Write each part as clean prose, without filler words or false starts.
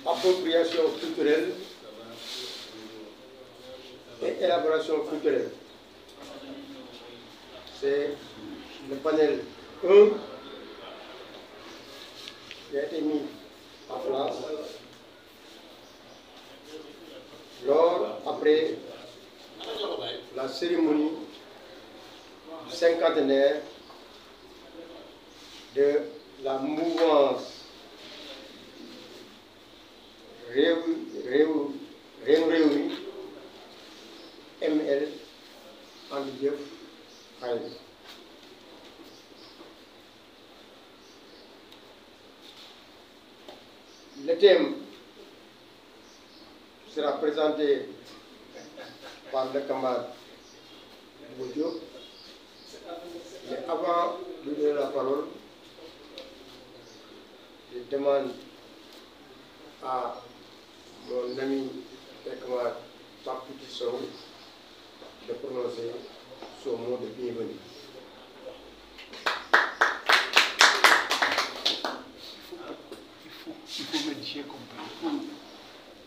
appropriation culturelle et élaboration culturelle. C'est le panel 1 qui a été mis en place après la cérémonie du cinquantenaire de la mouvance Réumi ML Andi Jëf Xaré. Le thème sera présenté par le camarade Boudjo. Mais avant de lui donner la parole, je demande à mon ami et camarade Pape Petit Sow de prononcer son mot de bienvenue. Il faut mettre j'ai compris. Il faut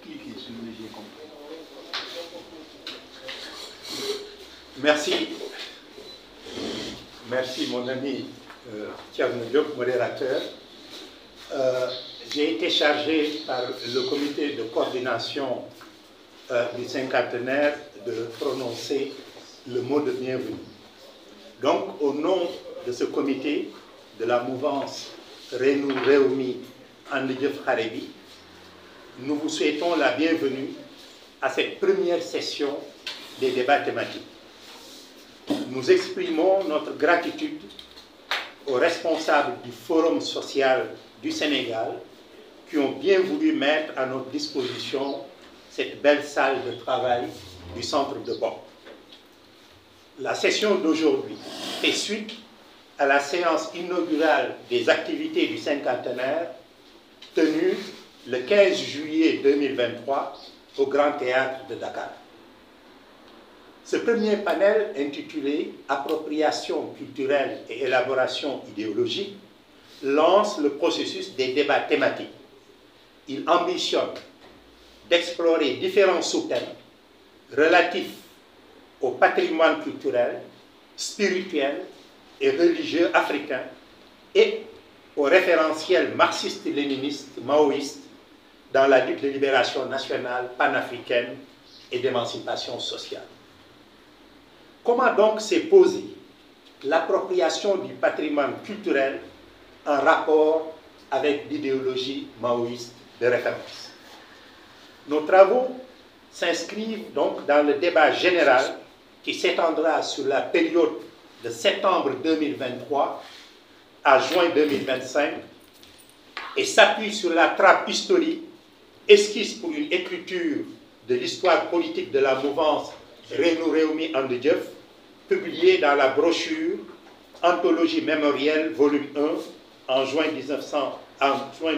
cliquer sur le j'ai compris. Merci. Merci mon ami Thierno Diop, modérateur. J'ai été chargé par le comité de coordination du cinquantenaire de prononcer le mot de bienvenue. Donc, au nom de ce comité, de la mouvance Réumi Andi Jëf Xaré bi, nous vous souhaitons la bienvenue à cette première session des débats thématiques. Nous exprimons notre gratitude aux responsables du Forum social du Sénégal qui ont bien voulu mettre à notre disposition cette belle salle de travail du centre de Bopp. La session d'aujourd'hui fait suite à la séance inaugurale des activités du cinquantenaire tenue le 15 juillet 2023 au Grand Théâtre de Dakar. Ce premier panel intitulé « Appropriation culturelle et élaboration idéologique » lance le processus des débats thématiques. Il ambitionne d'explorer différents sous-thèmes relatifs au patrimoine culturel, spirituel et religieux africain et au référentiel marxiste-léniniste, maoïste dans la lutte de libération nationale, panafricaine et d'émancipation sociale. Comment donc s'est posée l'appropriation du patrimoine culturel en rapport avec l'idéologie maoïste de référence? Nos travaux s'inscrivent donc dans le débat général qui s'étendra sur la période de septembre 2023 à juin 2025 et s'appuie sur la trappe historique esquisse pour une écriture de l'histoire politique de la mouvance Réumi Andi Jëf, publiée dans la brochure Anthologie mémorielle, volume 1, en juin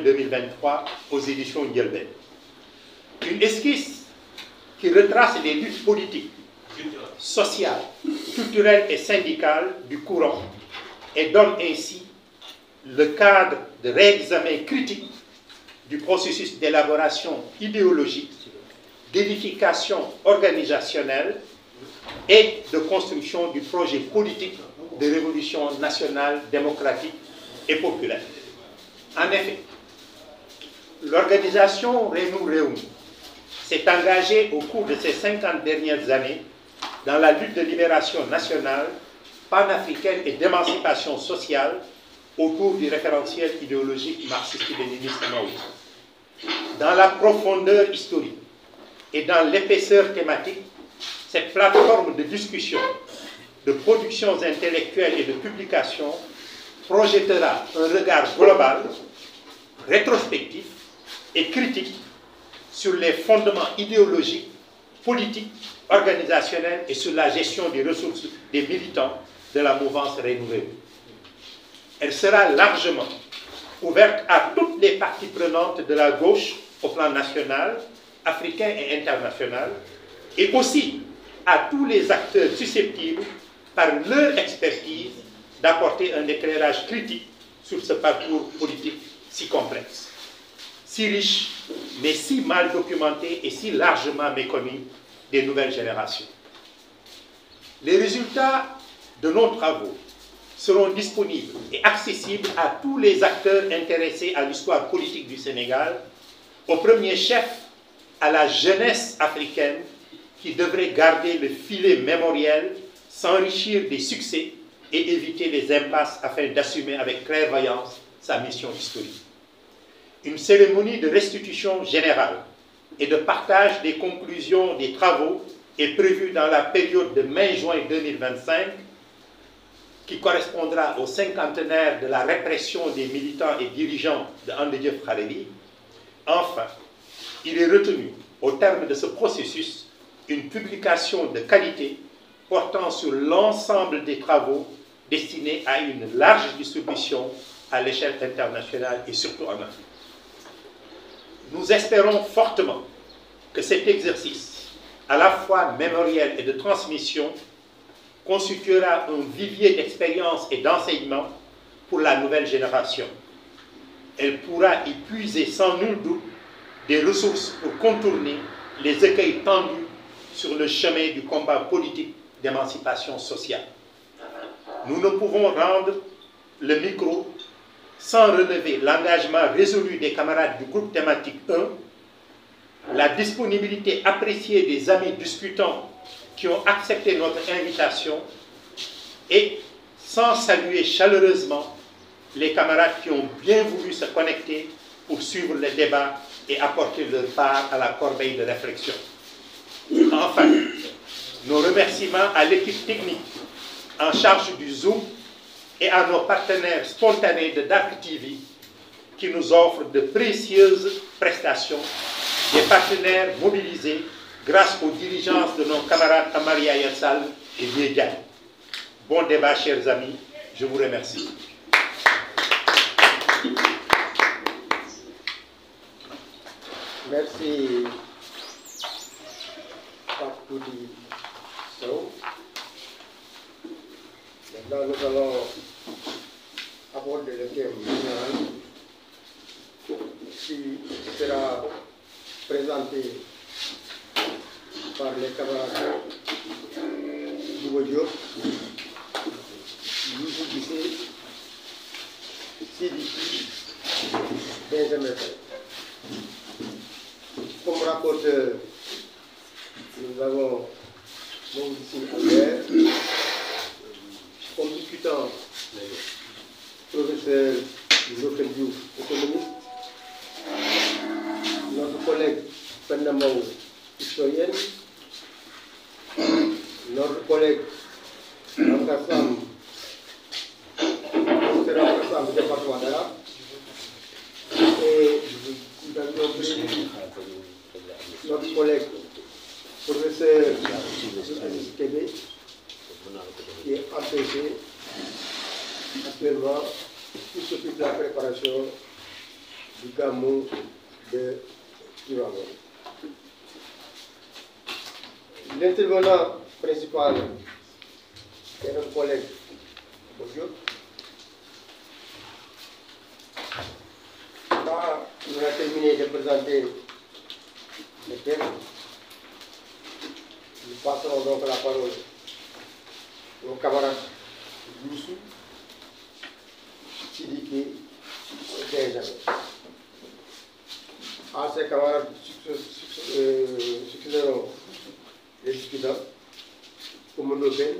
2023 aux éditions Ndielbel. Une esquisse qui retrace les luttes politiques, sociales, culturelles et syndicales du courant et donne ainsi le cadre de réexamen critique du processus d'élaboration idéologique, d'édification organisationnelle et de construction du projet politique de révolution nationale, démocratique et populaire. En effet, l'organisation Réumi s'est engagée au cours de ces 50 dernières années dans la lutte de libération nationale, panafricaine et d'émancipation sociale autour du référentiel idéologique marxiste-léniniste maoïste. Dans la profondeur historique et dans l'épaisseur thématique, cette plateforme de discussion, de productions intellectuelles et de publications projettera un regard global, rétrospectif et critique sur les fondements idéologiques, politiques, organisationnels et sur la gestion des ressources des militants de la mouvance Réumi. Elle sera largement ouverte à toutes les parties prenantes de la gauche au plan national, africain et international, et aussi à tous les acteurs susceptibles, par leur expertise, d'apporter un éclairage critique sur ce parcours politique si complexe, si riche mais si mal documenté et si largement méconnu des nouvelles générations. Les résultats de nos travaux seront disponibles et accessibles à tous les acteurs intéressés à l'histoire politique du Sénégal, au premier chef à la jeunesse africaine qui devrait garder le filet mémoriel, s'enrichir des succès et éviter les impasses afin d'assumer avec clairvoyance sa mission historique. Une cérémonie de restitution générale et de partage des conclusions des travaux est prévue dans la période de mai-juin 2025, qui correspondra au cinquantenaire de la répression des militants et dirigeants de Ande Dieu Khaléli. Enfin, il est retenu, au terme de ce processus, une publication de qualité portant sur l'ensemble des travaux destinés à une large distribution à l'échelle internationale et surtout en Afrique. Nous espérons fortement que cet exercice, à la fois mémoriel et de transmission, constituera un vivier d'expérience et d'enseignement pour la nouvelle génération. Elle pourra y puiser sans nul doute des ressources pour contourner les écueils tendus sur le chemin du combat politique d'émancipation sociale. Nous ne pouvons rendre le micro sans relever l'engagement résolu des camarades du groupe thématique 1, la disponibilité appréciée des amis discutants qui ont accepté notre invitation et sans saluer chaleureusement les camarades qui ont bien voulu se connecter pour suivre le débat et apporter leur part à la corbeille de réflexion. Enfin, nos remerciements à l'équipe technique en charge du Zoom et à nos partenaires spontanés de Dark TV qui nous offrent de précieuses prestations, des partenaires mobilisés grâce aux diligences de nos camarades Amaria Yassal et Diédiane. Bon débat, chers amis. Je vous remercie. Merci, Papoudi Sow. Maintenant, nous allons aborder le thème général qui sera présenté par les camarades Bouba Diop, Youssou Guissé, Sidiki, Benjamin Faye. Comme rapporteur, nous avons Maurice Albert, comme discutant, professeur Joachim Diouf, économiste, notre collègue Pendamao, historienne, notre collègue Ankassam, professeur Ankassam du département d'Arabe, et nous avions pris notre collègue professeur Aziz Kébé, qui est empêché actuellement, qui s'occupe de la préparation du Gamou de Tivaouane. L'intervenant principal est notre collègue Bodio. Quand on a terminé de présenter le thème, nous passerons donc la parole aux camarades Youssou, Sidiki et Benjamin. À ces camarades succéderont les discutants, Komodo Ben,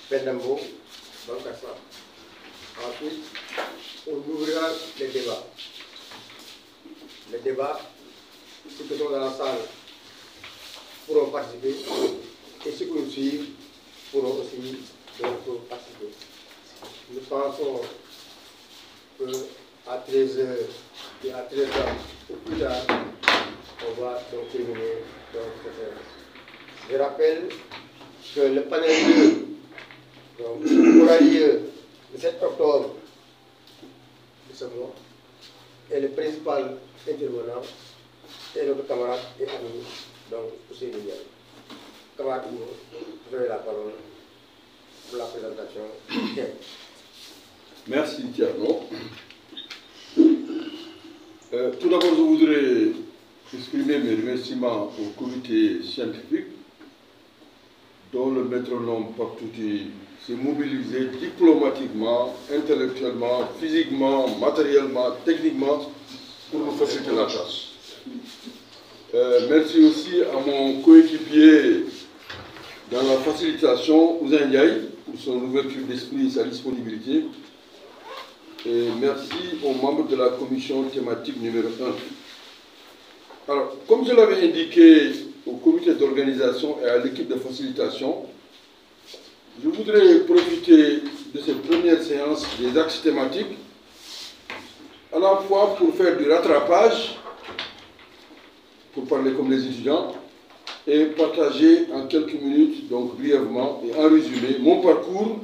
Pendambo, Bankassa. Ensuite, on ouvrira les débats. Les débats, ceux qui sont dans la salle pourront participer et ceux qui nous suivent pourront aussi donc participer. Nous pensons qu'à 13h et à 13h ou plus tard, on va donc terminer cette séance. Je rappelle que le panel 2 aura lieu le 7 octobre de ce mois et le principal intervenant est notre camarade et ami, donc Ousseynou Diagne. Camarade, vous avez la parole pour la présentation. Merci Thierno. Tout d'abord, je voudrais exprimer mes remerciements au comité scientifique dont le métronome Paptouti s'est mobilisé diplomatiquement, intellectuellement, physiquement, matériellement, techniquement pour nous faciliter la tâche. Merci aussi à mon coéquipier dans la facilitation, Ousin Ndiaye, pour son ouverture d'esprit et sa disponibilité. Et merci aux membres de la commission thématique numéro 1. Alors, comme je l'avais indiqué au comité d'organisation et à l'équipe de facilitation, je voudrais profiter de cette première séance des axes thématiques à la fois pour faire du rattrapage, pour parler comme les étudiants, et partager en quelques minutes, donc brièvement et en résumé, mon parcours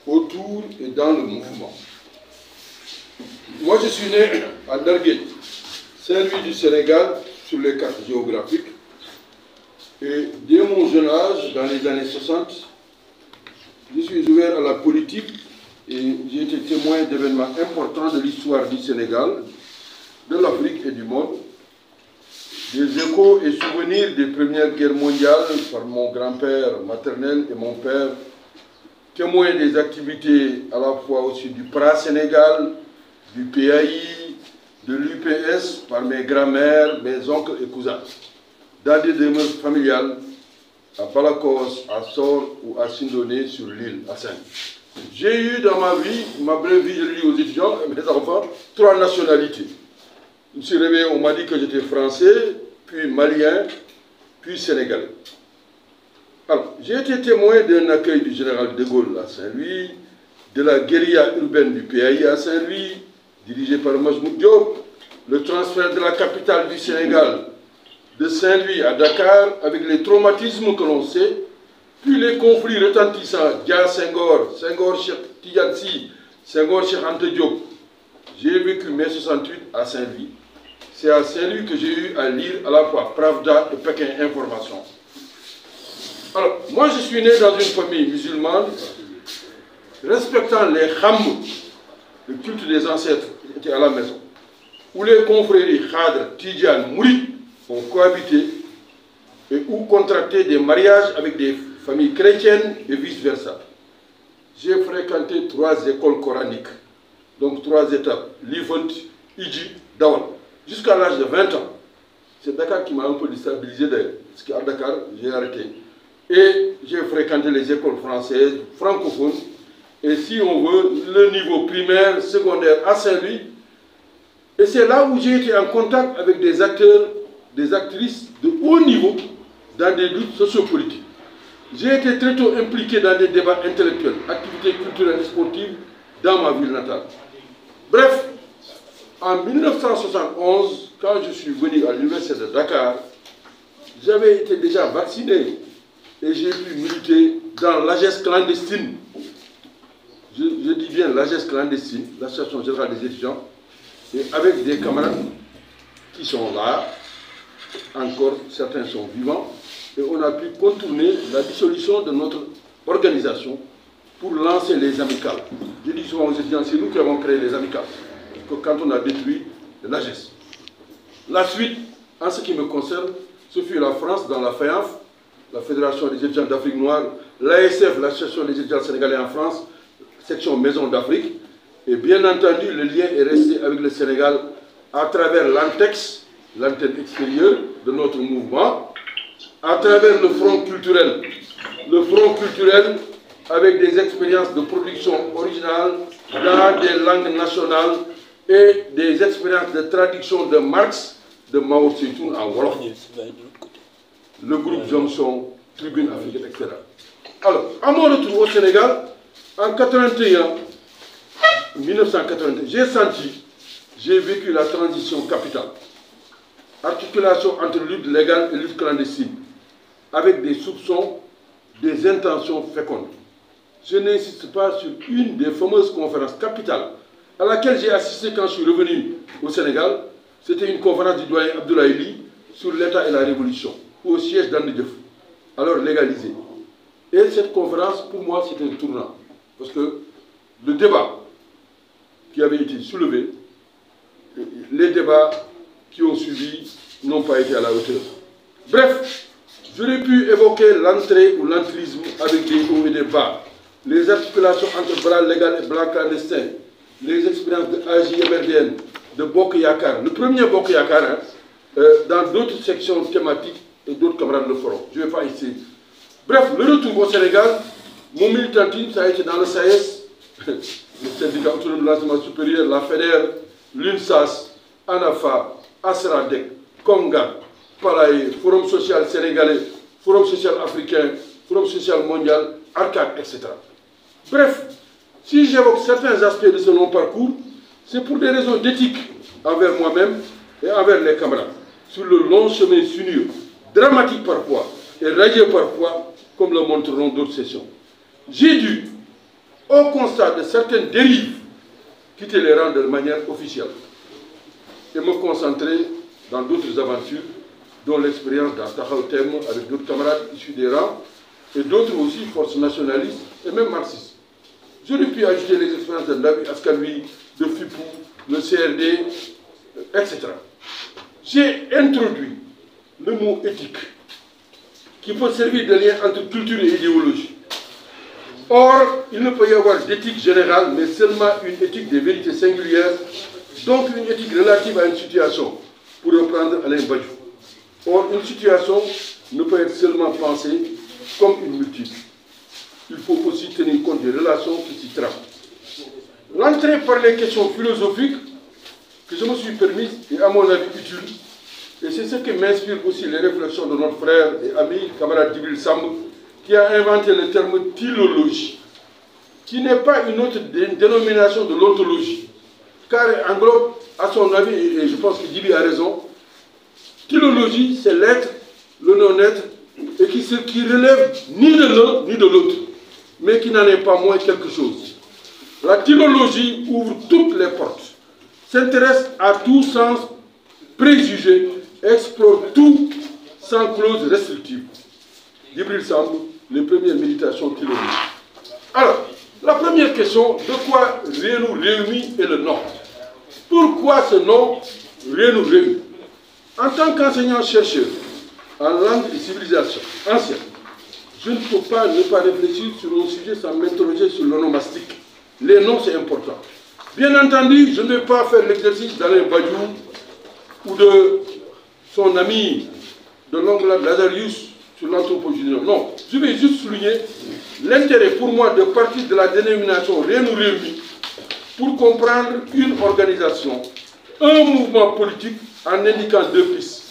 autour et dans le mouvement. Moi, je suis né à Darguet, Saint-Louis du Sénégal, sur les cartes géographiques. Et dès mon jeune âge, dans les années 60, je suis ouvert à la politique et j'ai été témoin d'événements importants de l'histoire du Sénégal, de l'Afrique et du monde. Des échos et souvenirs des premières guerres mondiales par mon grand-père maternel et mon père, témoins des activités à la fois aussi du PRA Sénégal, du PAI, de l'UPS par mes grands-mères, mes oncles et cousins, dans des demeures familiales à Balakos, à Sor ou à Sindoné sur l'île, à Saint. J'ai eu dans ma vie, ma brève vie, je le dis aux étudiants et mes enfants, 3 nationalités. Je me suis réveillé, on m'a dit que j'étais français, puis malien, puis sénégalais. Alors, j'ai été témoin d'un accueil du général de Gaulle à Saint-Louis, de la guérilla urbaine du PAI à Saint-Louis, dirigée par Majmoud Diop, le transfert de la capitale du Sénégal de Saint-Louis à Dakar, avec les traumatismes que l'on sait, puis les conflits retentissants, Dia Senghor, Senghor Cheikh Tidiane, Senghor Cheikh Anta Diop. J'ai vécu mai 68 à Saint-Louis. C'est à Saint-Louis que j'ai eu à lire à la fois Pravda et Pékin Information. Alors, moi je suis né dans une famille musulmane, respectant les kham, le culte des ancêtres était à la maison, où les confréries Khadr, Tidjane, Mourid ont cohabité et où contracté des mariages avec des familles chrétiennes et vice-versa. J'ai fréquenté 3 écoles coraniques, donc 3 étapes, Lifont, Iji, Dawal, jusqu'à l'âge de 20 ans. C'est Dakar qui m'a un peu déstabilisé d'ailleurs, parce qu'à Dakar, j'ai arrêté. Et j'ai fréquenté les écoles françaises, francophones, et si on veut, le niveau primaire, secondaire à Saint-Louis. Et c'est là où j'ai été en contact avec des acteurs, des actrices de haut niveau dans des luttes sociopolitiques. J'ai été très tôt impliqué dans des débats intellectuels, activités culturelles et sportives dans ma ville natale. Bref, en 1971, quand je suis venu à l'université de Dakar, j'avais été déjà vacciné et j'ai pu militer dans l'AGES clandestine. Je dis bien l'AGES clandestine, l'Association générale des étudiants, et avec des camarades qui sont là, encore certains sont vivants, et on a pu contourner la dissolution de notre organisation pour lancer les amicales. Je dis souvent aux étudiants, c'est nous qui avons créé les amicales, que quand on a détruit l'AGES. La suite, en ce qui me concerne, ce fut la France dans la FEANF, la Fédération des étudiants d'Afrique noire, l'ASF, l'Association des étudiants sénégalais en France, section Maison d'Afrique, et bien entendu, le lien est resté avec le Sénégal à travers l'ANTEX, l'antenne extérieure de notre mouvement, à travers le front culturel avec des expériences de production originale dans des langues nationales et des expériences de traduction de Marx, de Mao Tse-tung en Wolof. Le groupe Johnson, Tribune africaine, etc. Alors, à mon retour au Sénégal, en 1981, j'ai vécu la transition capitale. Articulation entre lutte légale et lutte clandestine, avec des soupçons, des intentions fécondes. Je n'insiste pas sur une des fameuses conférences capitales à laquelle j'ai assisté quand je suis revenu au Sénégal. C'était une conférence du doyen Abdoulaye Ly sur l'État et la Révolution, au siège d'André Diouf, alors légalisé. Et cette conférence, pour moi, c'était un tournant. Parce que le débat qui avait été soulevé, les débats qui ont suivi n'ont pas été à la hauteur. Bref, j'aurais pu évoquer l'entrée ou l'entrisme avec des hauts et des bas, les articulations entre bras légal et bras clandestin, les expériences de AJ-MRDN, de Bokk Yakaar, le premier Bokk Yakaar, dans d'autres sections thématiques et d'autres camarades le feront. Je ne vais pas ici. Bref, le retour au Sénégal, mon militantisme, ça a été dans le SAES, le syndicat autonome de l'enseignement supérieur, la FEDER, l'UNSAS, ANAFA, ASRADEC, CONGAD, PALAE, Forum social sénégalais, Forum social africain, Forum social mondial, ARCAD, etc. Bref, si j'évoque certains aspects de ce long parcours, c'est pour des raisons d'éthique envers moi-même et envers les camarades, sur le long chemin sinueux, dramatique parfois et radieux parfois, comme le montreront d'autres sessions. J'ai dû, au constat de certaines dérives, quitter les rangs de manière officielle et me concentrer dans d'autres aventures, dont l'expérience dans Taxawu Thème avec d'autres camarades issus des rangs et d'autres aussi, forces nationalistes et même marxistes. J'aurais pu ajouter les expériences de Ndawi Askan Wi, de FIPU, le CRD, etc. J'ai introduit le mot éthique, qui peut servir de lien entre culture et idéologie. Or, il ne peut y avoir d'éthique générale, mais seulement une éthique des vérités singulières, donc une éthique relative à une situation, pour reprendre Alain Badiou. Or, une situation ne peut être seulement pensée comme une multiple. Il faut aussi tenir compte des relations qui s'y trament. L'entrée par les questions philosophiques que je me suis permise est à mon avis utile, et c'est ce qui m'inspire aussi les réflexions de notre frère et ami, camarade Djibril Samb, qui a inventé le terme philologie, qui n'est pas une autre dénomination de l'ontologie, car elle englobe, à son avis, et je pense que Djibi a raison, philologie, c'est l'être, le non-être, et qui relève ni de l'un ni de l'autre, mais qui n'en est pas moins quelque chose. La philologie ouvre toutes les portes, s'intéresse à tout sens préjugé, explore tout sans clause restrictive. Djibril Samb, les premières méditations philologiques. Alors, la première question, de quoi nous réunit est le nom. Pourquoi ce nom nous réunit? En tant qu'enseignant-chercheur en langue et civilisation ancienne, je ne peux pas ne pas réfléchir sur un sujet sans m'interroger sur l'onomastique. Les noms, c'est important. Bien entendu, je ne vais pas faire l'exercice d'Alain Badiou ou de son ami de longue date Lazarus sur l'anthropogénie. Non, je vais juste souligner l'intérêt pour moi de partir de la dénomination Réunion Réunie pour comprendre une organisation, un mouvement politique en indiquant deux pistes.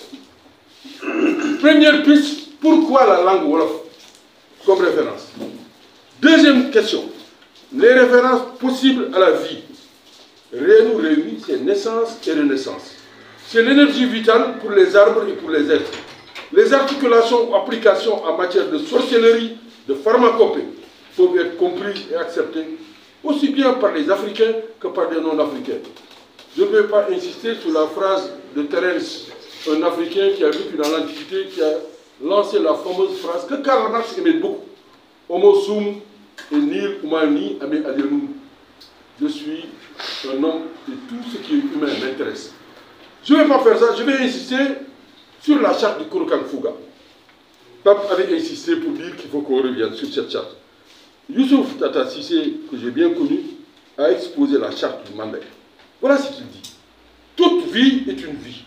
Première piste, pourquoi la langue Wolof comme référence? Deuxième question, les références possibles à la vie. Réunion Réunie, c'est naissance et renaissance. C'est l'énergie vitale pour les arbres et pour les êtres. Les articulations ou applications en matière de sorcellerie, de pharmacopée, peuvent être comprises et acceptées aussi bien par les Africains que par des non-Africains. Je ne vais pas insister sur la phrase de Terence, un Africain qui a vécu dans l'Antiquité, qui a lancé la fameuse phrase que Karl Marx aimait beaucoup. Homo sum et nil humani ame alienum. Je suis un homme et tout ce qui est humain m'intéresse. Je ne vais pas faire ça, je vais insister sur la charte du Kouroukan Fouga. Pape avait insisté pour dire qu'il faut qu'on revienne sur cette charte. Youssouf Tata Sissé, que j'ai bien connu, a exposé la charte du Mandé. Voilà ce qu'il dit. Toute vie est une vie.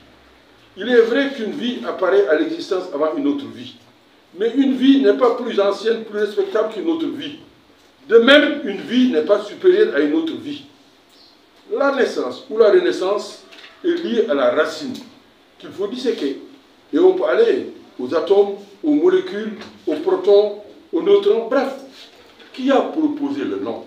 Il est vrai qu'une vie apparaît à l'existence avant une autre vie. Mais une vie n'est pas plus ancienne, plus respectable qu'une autre vie. De même, une vie n'est pas supérieure à une autre vie. La naissance ou la renaissance est liée à la racine qu'il faut disséquer. Et on peut aller aux atomes, aux molécules, aux protons, aux neutrons, bref. Qui a proposé le nom?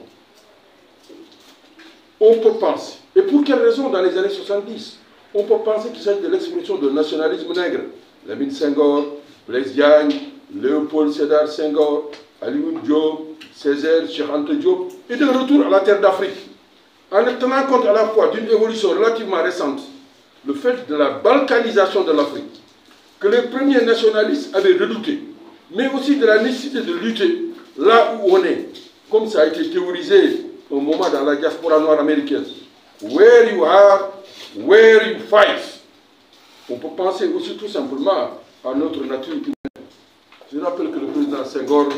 On peut penser. Et pour quelle raison dans les années 70? On peut penser qu'il s'agit de l'expression de nationalisme nègre. Lamine Senghor, Blaise Diagne, Léopold Sédar Senghor, Alioune Diop, Césaire, Cheikh Anta Diop, et de retour à la terre d'Afrique. En tenant compte à la fois d'une évolution relativement récente, le fait de la balkanisation de l'Afrique, que les premiers nationalistes avaient redouté, mais aussi de la nécessité de lutter là où on est, comme ça a été théorisé au moment dans la diaspora noire américaine. Where you are, where you fight. on peut penser aussi tout simplement à notre nature humaine. Je rappelle que le président Senghor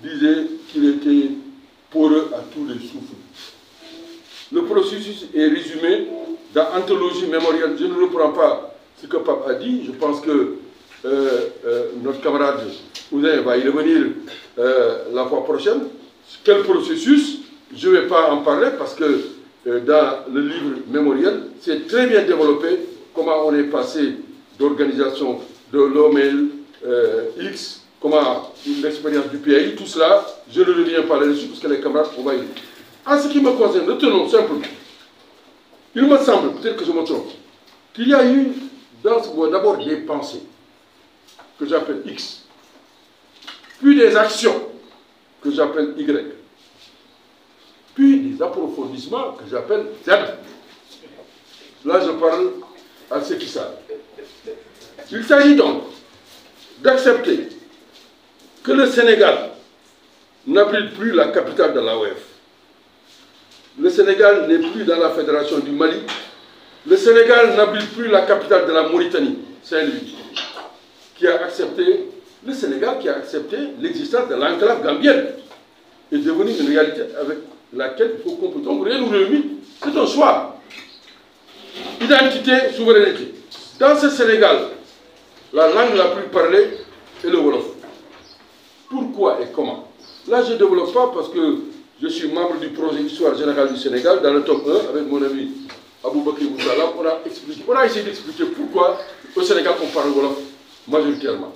disait qu'il était poreux à tous les souffles. Le processus est résumé dans Anthologie mémorielle. Je ne reprends pas ce que Pape a dit. Je pense que notre camarade Oudin va y revenir la fois prochaine. Quel processus? Je ne vais pas en parler parce que dans le livre mémoriel, c'est très bien développé comment on est passé d'organisation de l'OML X, comment l'expérience du PAI, tout cela, je ne reviens pas là-dessus parce que les camarades, on va y aller. En ce qui me concerne, retenons simplement, il me semble, peut-être que je me trompe, qu'il y a eu dans ce mot d'abord des pensées, que j'appelle X, puis des actions, que j'appelle Y, puis des approfondissements, que j'appelle Z. Là, je parle à ceux qui savent. Il s'agit donc d'accepter que le Sénégal n'abrite plus la capitale de l'AOF. Le Sénégal n'est plus dans la fédération du Mali. Le Sénégal n'abrite plus la capitale de la Mauritanie, Saint-Louis, le Sénégal qui a accepté l'existence de l'enclave gambienne est devenu une réalité avec laquelle il faut comprendre. Donc, rien nous réunit, c'est un choix. Identité, souveraineté. Dans ce Sénégal, la langue la plus parlée est le Wolof. Pourquoi et comment? Là, je ne développe pas parce que je suis membre du projet Histoire générale du Sénégal, dans le top 1, avec mon ami Aboubakri Moussalam. On a essayé d'expliquer pourquoi au Sénégal on parle Wolof majoritairement.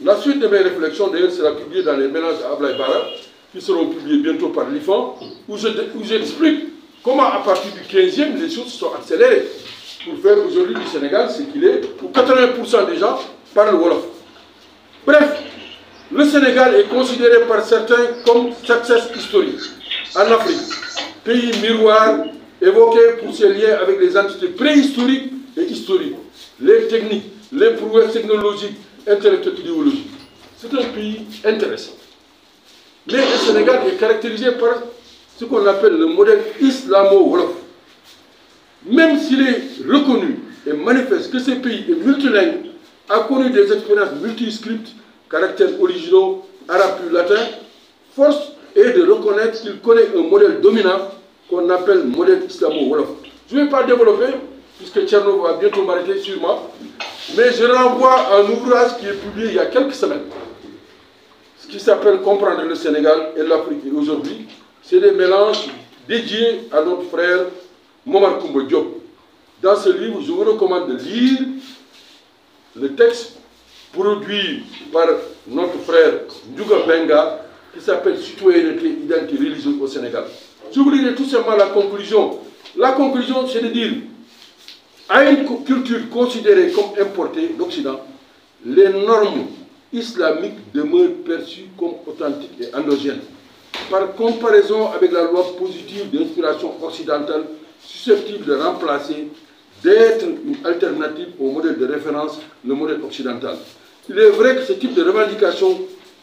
La suite de mes réflexions, d'ailleurs, sera publiée dans les mélanges à Ablaye Bara, qui seront publiés bientôt par l'IFAN, où j'explique comment, à partir du 15e, les choses sont accélérées pour faire aujourd'hui du Sénégal ce qu'il est, où 80% des gens parlent Wolof. Bref, le Sénégal est considéré par certains comme success historique en Afrique, pays miroir évoqué pour ses liens avec les entités préhistoriques et historiques, les techniques, les prouesses technologiques, intellectuelles, idéologiques. C'est un pays intéressant. Mais le Sénégal est caractérisé par ce qu'on appelle le modèle islamo-wolof. Même s'il est reconnu et manifeste que ce pays est multilingue, a connu des expériences multiscriptes, caractères originaux, arabes puis latins, force est de reconnaître qu'il connaît un modèle dominant qu'on appelle modèle islamo-wolof. Je ne vais pas développer, puisque Tcherno va bientôt m'arrêter sûrement, mais je renvoie à un ouvrage qui est publié il y a quelques semaines, ce qui s'appelle Comprendre le Sénégal et l'Afrique aujourd'hui. C'est des mélanges dédiés à notre frère Momar Koumba Diop. Dans ce livre, je vous recommande de lire le texte produit par notre frère Ndouga Benga, qui s'appelle Citoyenneté, identité religieuse au Sénégal. Je vous lirai tout simplement la conclusion. La conclusion, c'est de dire, à une culture considérée comme importée d'Occident, les normes islamiques demeurent perçues comme authentiques et endogènes. Par comparaison avec la loi positive d'inspiration occidentale, susceptible de remplacer, d'être une alternative au modèle de référence, le modèle occidental. Il est vrai que ce type de revendication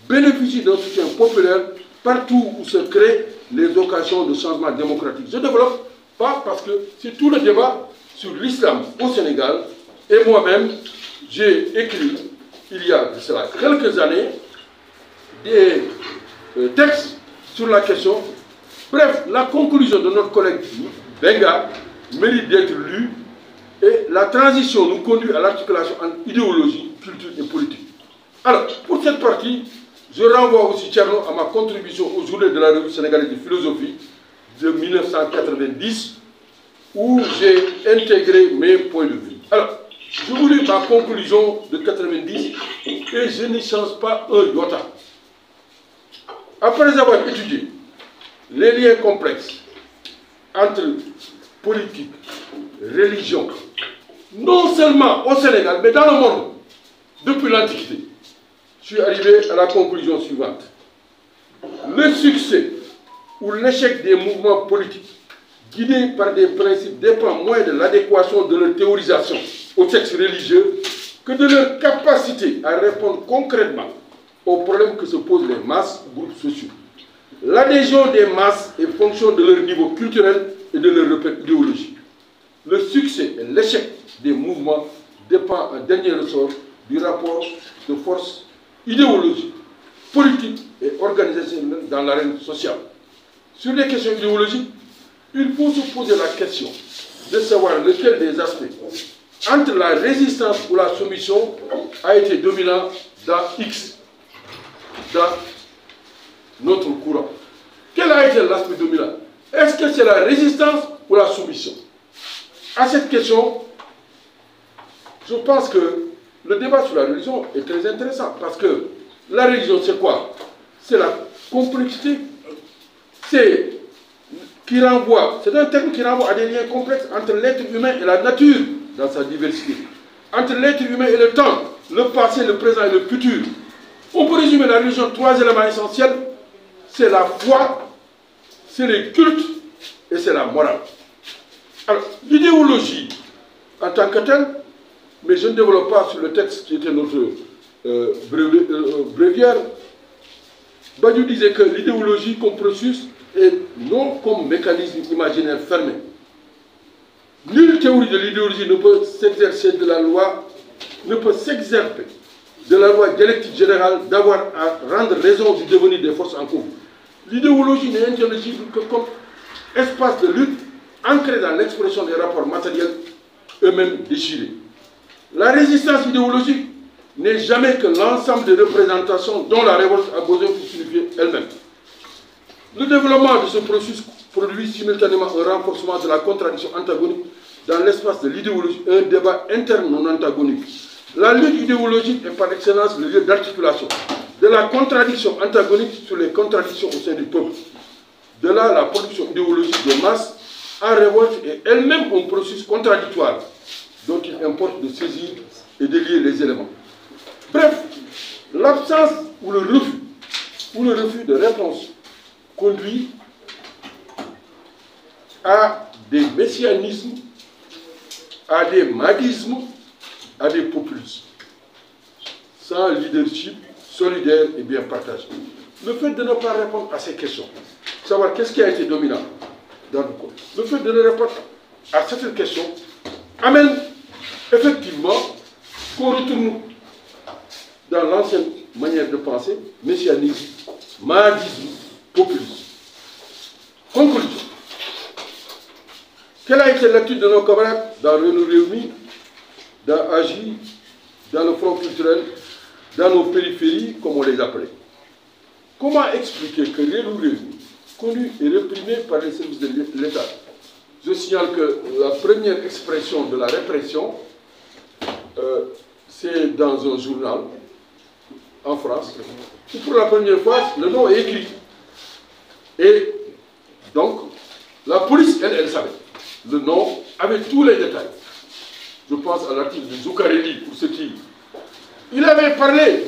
bénéficie d'un soutien populaire partout où se créent les occasions de changement démocratique. Je ne développe pas parce que c'est tout le débat sur l'islam au Sénégal. Et moi-même, j'ai écrit, il y a de cela quelques années, des textes sur la question. Bref, la conclusion de notre collègue Benga mérite d'être lue et la transition nous conduit à l'articulation entre idéologie, culture et politique. Alors, pour cette partie, je renvoie aussi Tcherno à ma contribution aux journées de la revue sénégalaise de philosophie de 1990 où j'ai intégré mes points de vue. Alors, je vous lis ma conclusion de 90 et je n'y change pas un iota. Après avoir étudié les liens complexes entre politique, religion, non seulement au Sénégal, mais dans le monde, depuis l'Antiquité, je suis arrivé à la conclusion suivante. Le succès ou l'échec des mouvements politiques guidés par des principes dépend moins de l'adéquation de leur théorisation aux textes religieux que de leur capacité à répondre concrètement aux problèmes que se posent les masses ou groupes sociaux. L'adhésion des masses est fonction de leur niveau culturel et de leur repère idéologique. Le succès et l'échec des mouvements dépend en dernier ressort du rapport de force idéologique, politique et organisationnelle dans l'arène sociale. Sur les questions idéologiques, il faut se poser la question de savoir lequel des aspects entre la résistance ou la soumission a été dominant dans X, dans notre courant. Quel a été l'aspect dominant? Est-ce que c'est la résistance ou la soumission? À cette question, je pense que le débat sur la religion est très intéressant, parce que la religion, c'est quoi? C'est la complexité, c'est un terme qui renvoie à des liens complexes entre l'être humain et la nature dans sa diversité, entre l'être humain et le temps, le passé, le présent et le futur. On peut résumer la religion en 3 éléments essentiels: c'est la foi, c'est les cultes et c'est la morale. Alors, l'idéologie en tant que telle, mais je ne développe pas sur le texte qui était notre bréviaire. Badiou disait que l'idéologie comme processus et non comme mécanisme imaginaire fermé. Nulle théorie de l'idéologie ne peut s'exercer de la loi, ne peut s'exercer de la loi dialectique générale d'avoir à rendre raison du devenir des forces en conflit. L'idéologie n'est intelligible que comme espace de lutte ancré dans l'expression des rapports matériels eux-mêmes déchirés. La résistance idéologique n'est jamais que l'ensemble des représentations dont la révolte a besoin pour signifier elle-même. Le développement de ce processus produit simultanément un renforcement de la contradiction antagonique dans l'espace de l'idéologie, un débat interne non antagonique. La lutte idéologique est par excellence le lieu d'articulation de la contradiction antagonique sur les contradictions au sein du peuple. De là, la production idéologique de masse en révolte est elle-même un processus contradictoire dont il importe de saisir et de lier les éléments. Bref, l'absence ou le refus de réponse conduit à des messianismes, à des madismes, à des populismes, sans leadership solidaire et bien partagé. Le fait de ne pas répondre à ces questions, savoir qu'est-ce qui a été dominant dans le corps, le fait de ne répondre à certaines questions amène effectivement qu'on retourne dans l'ancienne manière de penser, messianisme, madisme, populisme. Conclusion. Quelle a été l'attitude de nos camarades dans Renou Réumi, dans AGI, dans le front culturel, dans nos périphéries, comme on les appelait? Comment expliquer que Renou Réumi, connu et réprimé par les services de l'État, je signale que la première expression de la répression, c'est dans un journal en France, où pour la première fois, le nom est écrit. Et donc, la police, elle savait. Le nom avec tous les détails. Je pense à l'article de Zoukareli, pour ce qui... Il avait parlé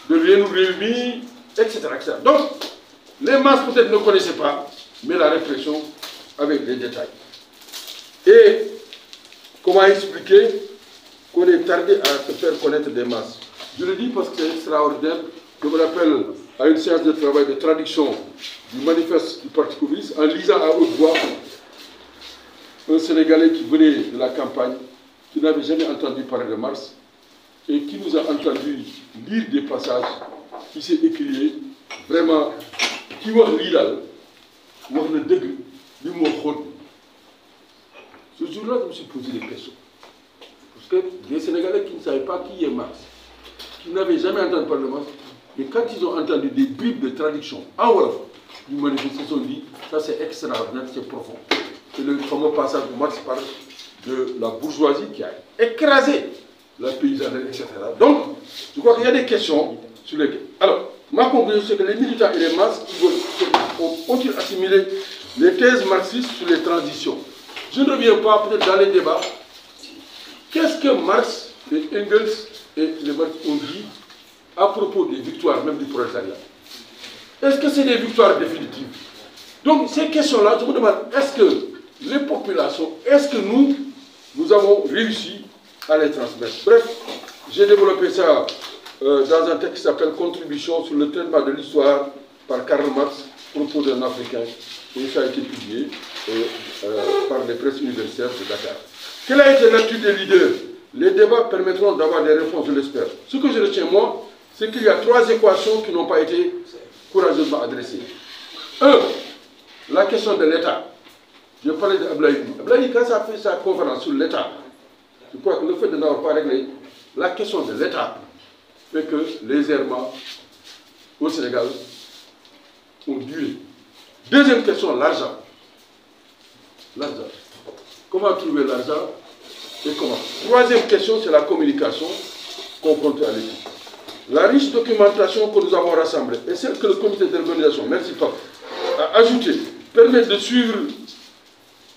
de Renou Réumi, etc., etc. Donc, les masses peut-être ne connaissaient pas, mais la répression avec des détails. Et comment expliquer qu'on est tardé à se faire connaître des masses? Je le dis parce que c'est extraordinaire. Je me rappelle à une séance de travail de traduction du manifeste du Parti communiste, en lisant à haute voix un Sénégalais qui venait de la campagne, qui n'avait jamais entendu parler de Marx, et qui nous a entendu lire des passages, qui s'est écrié vraiment, qui wax lii daal wax na dëgg li mu waxoon. Ce jour-là, je me suis posé des questions. Parce que les Sénégalais qui ne savaient pas qui est Marx, qui n'avaient jamais entendu parler de Marx, et quand ils ont entendu des bribes de traduction en Wolof, du manifeste, se sont dit, ça c'est extraordinaire, c'est profond. C'est le fameux passage où Marx parle de la bourgeoisie qui a écrasé la paysannerie, etc. Donc, je crois qu'il y a des questions sur lesquelles... Alors, ma conclusion, c'est que les militants et les masses ont-ils assimilé les thèses marxistes sur les transitions? Je ne reviens pas peut-être dans les débats. Qu'est-ce que Marx et Engels et les Marx ont dit à propos des victoires même du prolétariat? Est-ce que c'est des victoires définitives? Donc ces questions-là, je me demande, est-ce que les populations, est-ce que nous avons réussi à les transmettre? Bref, j'ai développé ça dans un texte qui s'appelle « Contribution sur le traitement de l'histoire par Karl Marx, propos d'un Africain ». Et ça a été publié par les presses universitaires de Dakar. Quelle a été l'attitude des leaders Les débats permettront d'avoir des réponses, je l'espère. Ce que je retiens, moi, c'est qu'il y a 3 équations qui n'ont pas été courageusement adressées. 1. La question de l'État. Je parlais d'Ablaï. Ablaï, quand ça a fait sa conférence sur l'État, je crois que le fait de n'avoir pas réglé la question de l'État fait que les errements au Sénégal ont duré. Deuxième question, l'argent. L'argent. Comment trouver l'argent et comment? Troisième question, c'est la communication confrontée à l'équipe. La riche documentation que nous avons rassemblée et celle que le comité d'organisation, merci Pape, a ajoutée, permet de suivre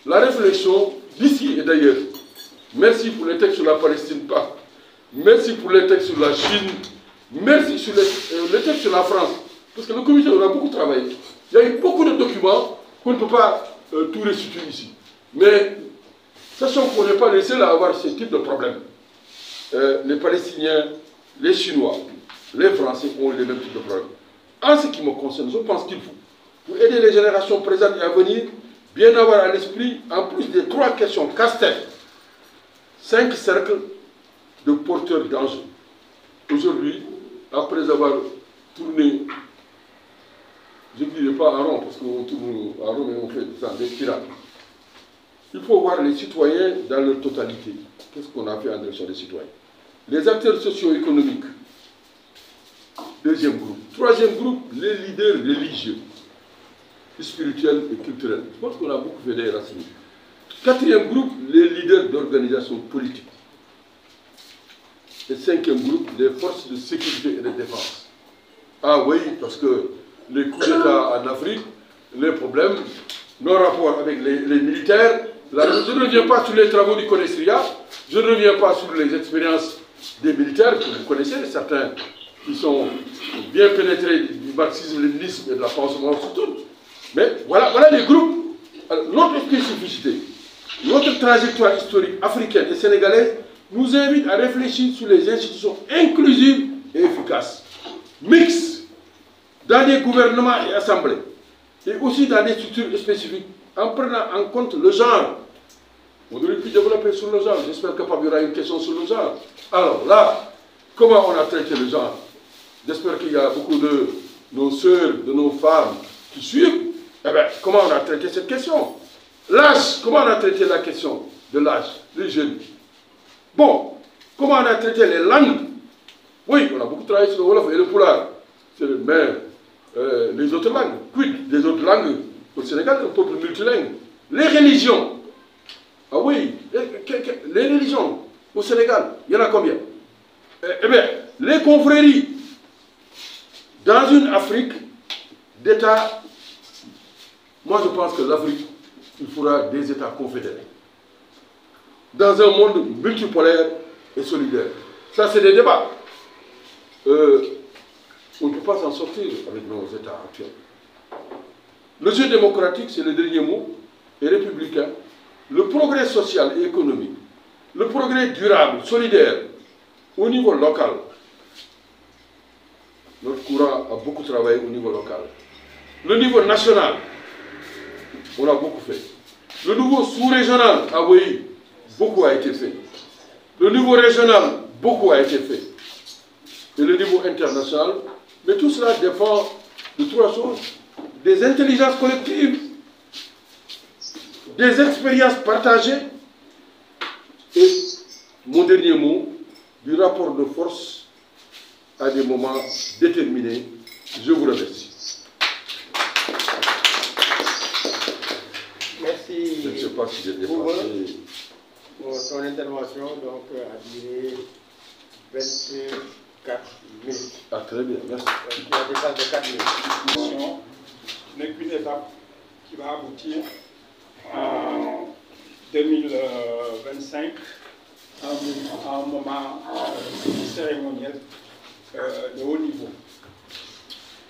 la réflexion d'ici et d'ailleurs. Merci pour les textes sur la Palestine, Pape. Merci pour les textes sur la Chine. Merci sur les textes sur la France. Parce que le comité, on a beaucoup travaillé. Il y a eu beaucoup de documents qu'on ne peut pas tout restituer ici. Mais sachant qu'on n'est pas les seuls à avoir ce type de problème. Les Palestiniens, les Chinois, les Français ont les mêmes types de problèmes. En ce qui me concerne, je pense qu'il faut, pour aider les générations présentes et à venir, bien avoir à l'esprit, en plus des 3 questions casse-tête, 5 cercles de porteurs d'enjeux. Aujourd'hui, après avoir tourné, je ne dirais pas en rond, parce qu'on tourne en rond, mais on fait ça, des spirales. Il faut voir les citoyens dans leur totalité. Qu'est-ce qu'on a fait en direction des citoyens? Les acteurs socio-économiques. Deuxième groupe. Troisième groupe, les leaders religieux, spirituels et culturels. Je pense qu'on a beaucoup fait des racines. Quatrième groupe, les leaders d'organisations politiques. Et cinquième groupe, les forces de sécurité et de défense. Ah oui, parce que les coups d'État en Afrique, les problèmes, nos rapports avec les militaires, je ne reviens pas sur les travaux du Conestria, je ne reviens pas sur les expériences des militaires que vous connaissez, certains qui sont bien pénétrés du marxisme-léninisme et de la pensée surtout. Mais voilà les groupes. Alors, notre spécificité, notre trajectoire historique africaine et sénégalaise nous invite à réfléchir sur les institutions inclusives et efficaces, mixtes, dans des gouvernements et assemblées, et aussi dans des structures spécifiques, en prenant en compte le genre. On aurait pu développer sur le genre. J'espère qu'il y aura une question sur le genre. Alors là, comment on a traité le genre? J'espère qu'il y a beaucoup de nos sœurs, de nos femmes qui suivent. Eh bien, comment on a traité cette question? L'âge, comment on a traité la question de l'âge, les jeunes? Bon, comment on a traité les langues? Oui, on a beaucoup travaillé sur le Wolof et le Pulaar. Mais les autres langues, quid des autres langues? Au Sénégal, un peuple multilingue. Les religions. Ah oui, les religions au Sénégal, il y en a combien? Eh bien, les confréries. Dans une Afrique d'États, moi je pense que l'Afrique, il faudra des États confédérés. Dans un monde multipolaire et solidaire. Ça, c'est des débats. On ne peut pas s'en sortir avec nos États actuels. Le jeu démocratique, c'est le dernier mot, et républicain. Le progrès social et économique, le progrès durable, solidaire, au niveau local. Notre courant a beaucoup travaillé au niveau local. Le niveau national, on a beaucoup fait. Le niveau sous-régional, ah oui, beaucoup a été fait. Le niveau régional, beaucoup a été fait. Et le niveau international, mais tout cela dépend de 3 choses. Des intelligences collectives, des expériences partagées et, mon dernier mot, du rapport de force à des moments déterminés. Je vous remercie. Merci. Je ne sais pas si j'ai dépassé. Pour son intervention donc, a duré 24 minutes. Ah, très bien, merci. Il a dépassé de 4 minutes. N'est qu'une étape qui va aboutir en 2025 à un moment cérémoniel de haut niveau.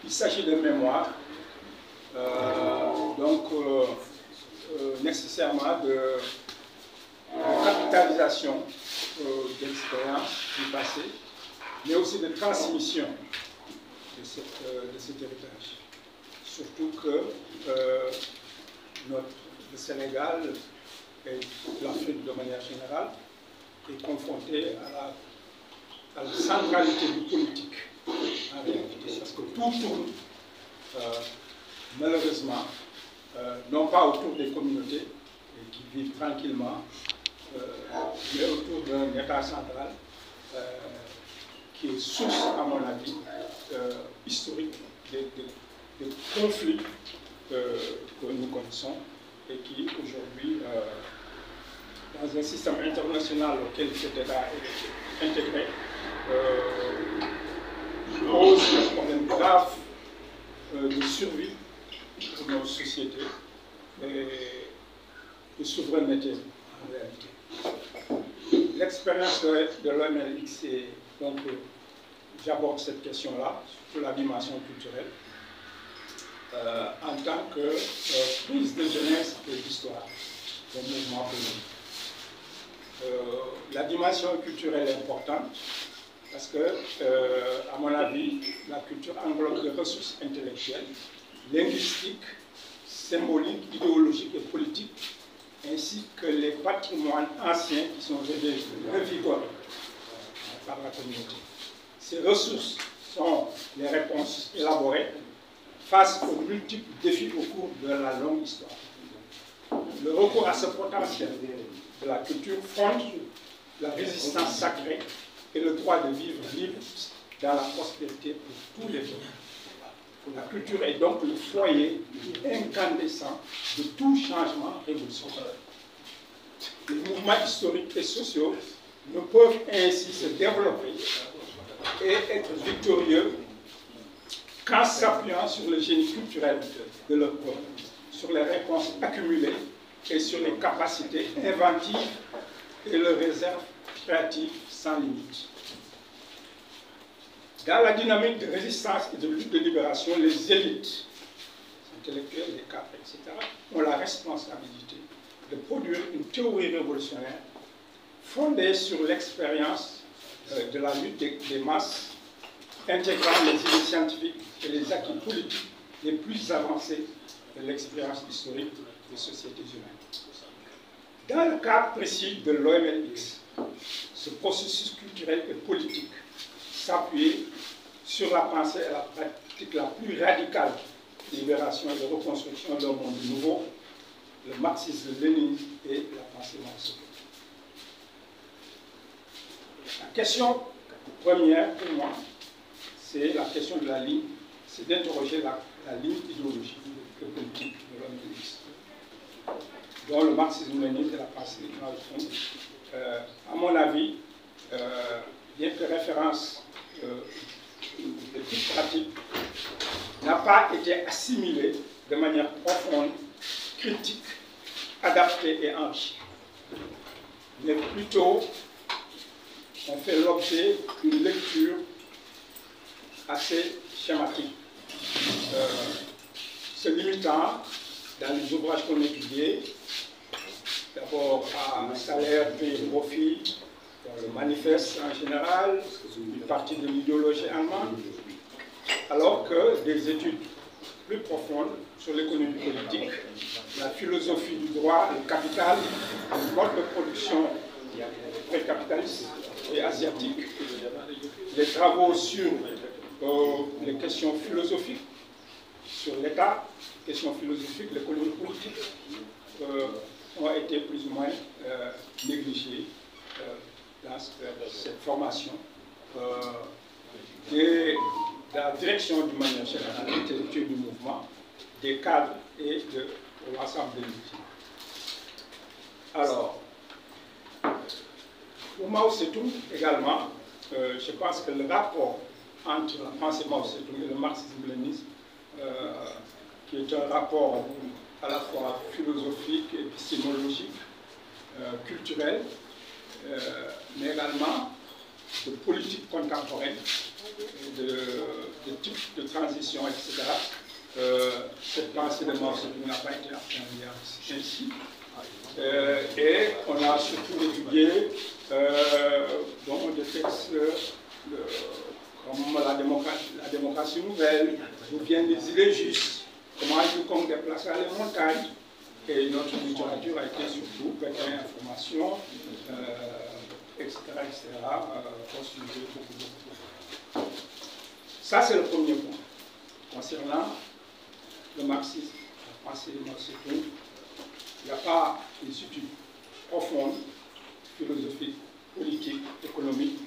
Il s'agit de mémoire, nécessairement de capitalisation d'expérience du passé, mais aussi de transmission de cet héritage. Surtout que le Sénégal et l'Afrique de manière générale est confronté à la centralité du politique en réalité, parce que tout tourne malheureusement non pas autour des communautés qui vivent tranquillement, mais autour d'un État central qui est source, à mon avis, historique des conflits que nous connaissons et qui aujourd'hui, dans un système international auquel cet État est intégré, pose un problème grave de survie pour nos sociétés et de souveraineté en réalité. L'expérience de l'OMLX, donc j'aborde cette question-là, sur la dimension culturelle, en tant que prise de jeunesse de l'histoire d'un mouvement politique. La dimension culturelle est importante parce que, à mon avis, la culture englobe des ressources intellectuelles, linguistiques, symboliques, idéologiques et politiques, ainsi que les patrimoines anciens qui sont revigorés par la communauté. Ces ressources sont les réponses élaborées face aux multiples défis au cours de la longue histoire. Le recours à ce potentiel de la culture fonde la résistance sacrée et le droit de vivre libre dans la prospérité pour tous les hommes. La culture est donc le foyer incandescent de tout changement révolutionnaire. Les mouvements historiques et sociaux ne peuvent ainsi se développer et être victorieux qu'en s'appuyant sur le génie culturel de leur peuple, sur les réponses accumulées et sur les capacités inventives et leurs réserves créatives sans limite. Dans la dynamique de résistance et de lutte de libération, les élites intellectuelles, les cadres, etc., ont la responsabilité de produire une théorie révolutionnaire fondée sur l'expérience de la lutte des masses, intégrant les idées scientifiques et les acquis politiques les plus avancés de l'expérience historique des sociétés humaines. Dans le cas précis de l'OMLX, ce processus culturel et politique s'appuie sur la pensée et la pratique la plus radicale de libération et de reconstruction d'un monde nouveau, le marxisme-léninisme et la pensée marxiste. La question première pour moi, c'est la question de la ligne, c'est d'interroger la ligne idéologique et politique de l'OMLX, dont le marxisme-léninisme et la pensée dans le fond. À mon avis, bien que référence de type pratique, n'a pas été assimilée de manière profonde, critique, adaptée et enrichie, mais plutôt on fait l'objet d'une lecture assez schématique, se limitant dans les ouvrages qu'on étudiait, d'abord à salaire, prix et profit, dans le manifeste en général, une partie de l'idéologie allemande, alors que des études plus profondes sur l'économie politique, la philosophie du droit, le capital, le mode de production pré-capitaliste et asiatique, les travaux sur les questions philosophiques, sur l'État, questions philosophiques, l'économie politique, ont été plus ou moins négligés dans cette formation de la direction du manière générale intellectuelle du mouvement, des cadres et de l'ensemble des métiers. Alors, pour Mao Tse-tung également, je pense que le rapport entre la pensée Mao Tse-tung et le marxisme-léninisme, qui est un rapport à la fois philosophique, épistémologique, culturel, mais également de politique contemporaine, de type de transition, etc. Cette pensée de Mao Tse-tung n'a pas été appréhendée ainsi. Et on a surtout étudié dans des textes comme la démocratie nouvelle, ou bien les idées justes, comment Yukong déplacer les montagnes. Et notre littérature a été surtout Pékin Information construisait beaucoup. Ça, c'est le premier point. Concernant le marxisme, la pensée marxiste, il n'y a pas des études profondes, philosophiques, politiques, économiques,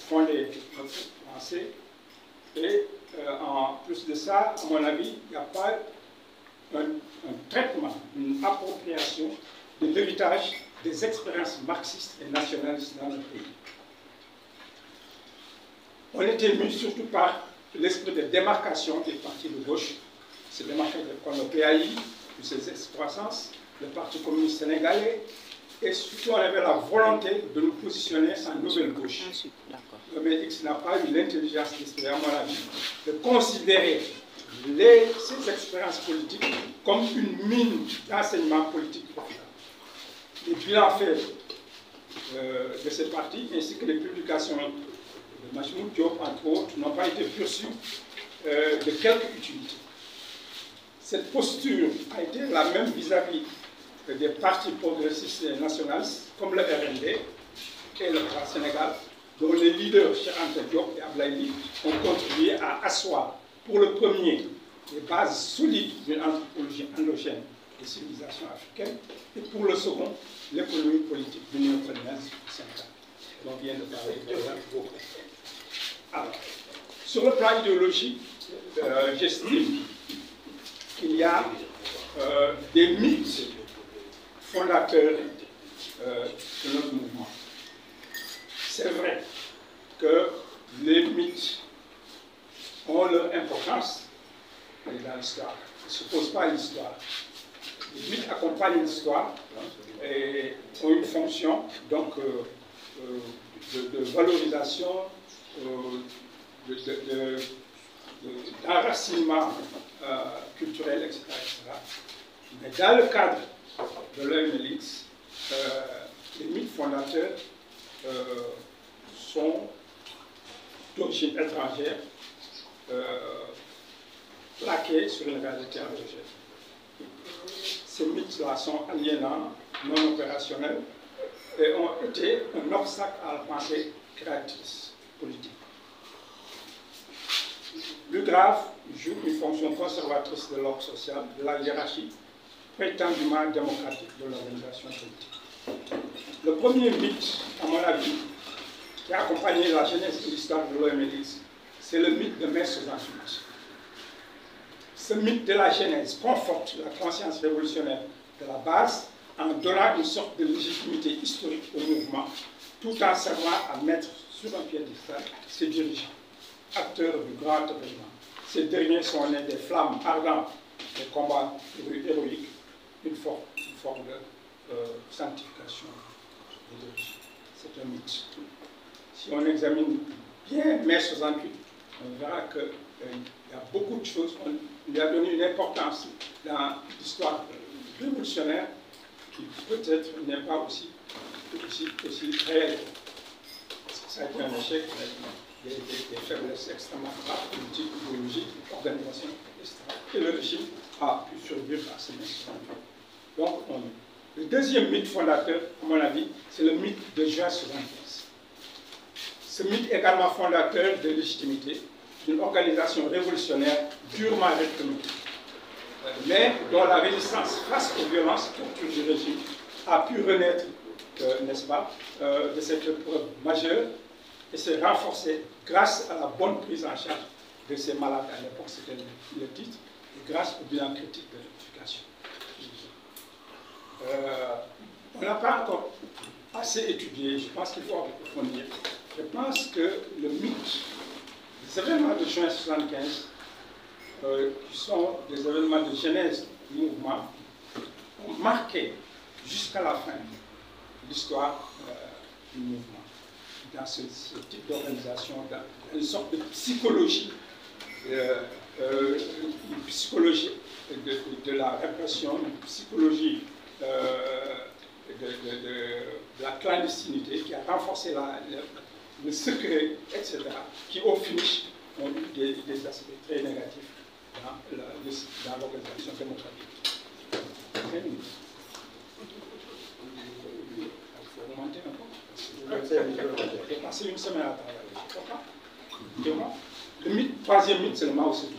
fondées sur notre pensée. Et en plus de ça, à mon avis, il n'y a pas un traitement, une appropriation de l'héritage des expériences marxistes et nationalistes dans notre pays. On était mis surtout par l'esprit de démarcation des partis de gauche, c'est démarqué comme le PAI, de ses excroissances, le Parti communiste sénégalais, et surtout on avait la volonté de nous positionner en nouvelle gauche. Le MLX n'a pas eu l'intelligence d'esprit, à mon avis, de considérer ces expériences politiques comme une mine d'enseignement politique. Les bilans faits de ces partis ainsi que les publications de Majmoud Diop, entre autres, n'ont pas été perçues de quelque utilité. Cette posture a été la même vis-à-vis des partis progressistes et nationalistes comme le RND et le Front Sénégal, dont les leaders Cheikh Anta Diop et Ablaye ont contribué à asseoir pour le premier les bases solides d'une anthropologie endogène des civilisations africaines et pour le second l'économie politique du néocolonialisme central dont vient de parler beaucoup. Alors, sur le plan idéologique, j'estime qu'il y a des mythes fondateurs de notre mouvement. C'est vrai que les mythes ont leur importance dans l'histoire. Ils ne s'opposent pas à l'histoire. Les mythes accompagnent l'histoire et ont une fonction donc, de valorisation, d'enracinement culturel, etc., etc. Mais dans le cadre de l'EMLX, les mythes fondateurs sont d'origine étrangère, plaqués sur une réalité endogène. Ces mythes-là sont aliénants, non opérationnels, et ont été un obstacle à la pensée créatrice politique. Plus grave, ils jouent une fonction conservatrice de l'ordre social, de la hiérarchie prétendument démocratique de l'organisation politique. Le premier mythe, à mon avis, qui a accompagné la genèse de l'histoire de l'OMLX, c'est le mythe de mai 68. Ce mythe de la genèse conforte la conscience révolutionnaire de la base en donnant une sorte de légitimité historique au mouvement, tout en servant à mettre sur un piédestal ses dirigeants, acteurs du grand événement. Ces derniers sont nés des flammes ardentes des combats héroïques, une forme de sanctification des dirigeants. C'est un mythe. Si on examine bien mai 68, on verra qu'il y a beaucoup de choses. On lui a donné une importance dans l'histoire révolutionnaire qui peut-être n'est pas aussi réelle. Parce que ça a été un échec, des faiblesses extrêmement graves, politiques, idéologiques, organisation, etc. Et le régime a pu survivre à ces mythes. Donc, le deuxième mythe fondateur, à mon avis, c'est le mythe de juin 75. Ce mythe est également fondateur de légitimité d'une organisation révolutionnaire durement réprimée, mais dont la résistance face aux violences tortures du régime a pu renaître, n'est-ce pas, de cette épreuve majeure et s'est renforcée grâce à la bonne prise en charge de ces malades. À l'époque, c'était le titre, et grâce au bilan critique de l'éducation. On n'a pas encore assez étudié, je pense qu'il faut approfondir. Je pense que le mythe des événements de juin 1975, qui sont des événements de genèse du mouvement, ont marqué jusqu'à la fin l'histoire du mouvement. Dans ce type d'organisation, dans une sorte de psychologie, une psychologie de la répression, une psychologie de la clandestinité qui a renforcé le secret, etc., qui au finish ont eu des aspects très négatifs dans l'organisation démocratique. Il faut remonter un peu. J'ai passé une semaine à travailler. Tu comprends? Le mythe, troisième mythe, c'est le Mao Zedong.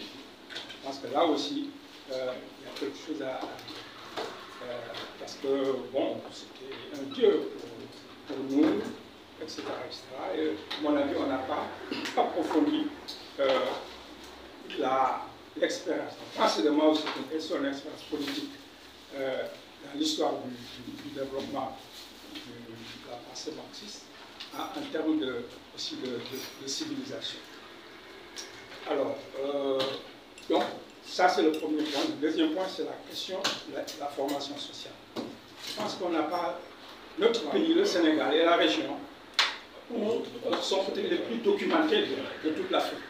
Parce que là aussi, il y a quelque chose à dire. Parce que, bon, c'était un dieu pour nous, etc., etc. Et à mon avis, on n'a pas approfondi l'expérience. C'est de Mao Zedong et son expérience politique dans l'histoire du développement de la pensée marxiste en termes aussi de civilisation. Alors, donc, ça c'est le premier point. Le deuxième point, c'est la question de la formation sociale. Je pense qu'on n'a pas, notre pays, le Sénégal et la région, sont peut-être les plus documentés de toute l'Afrique,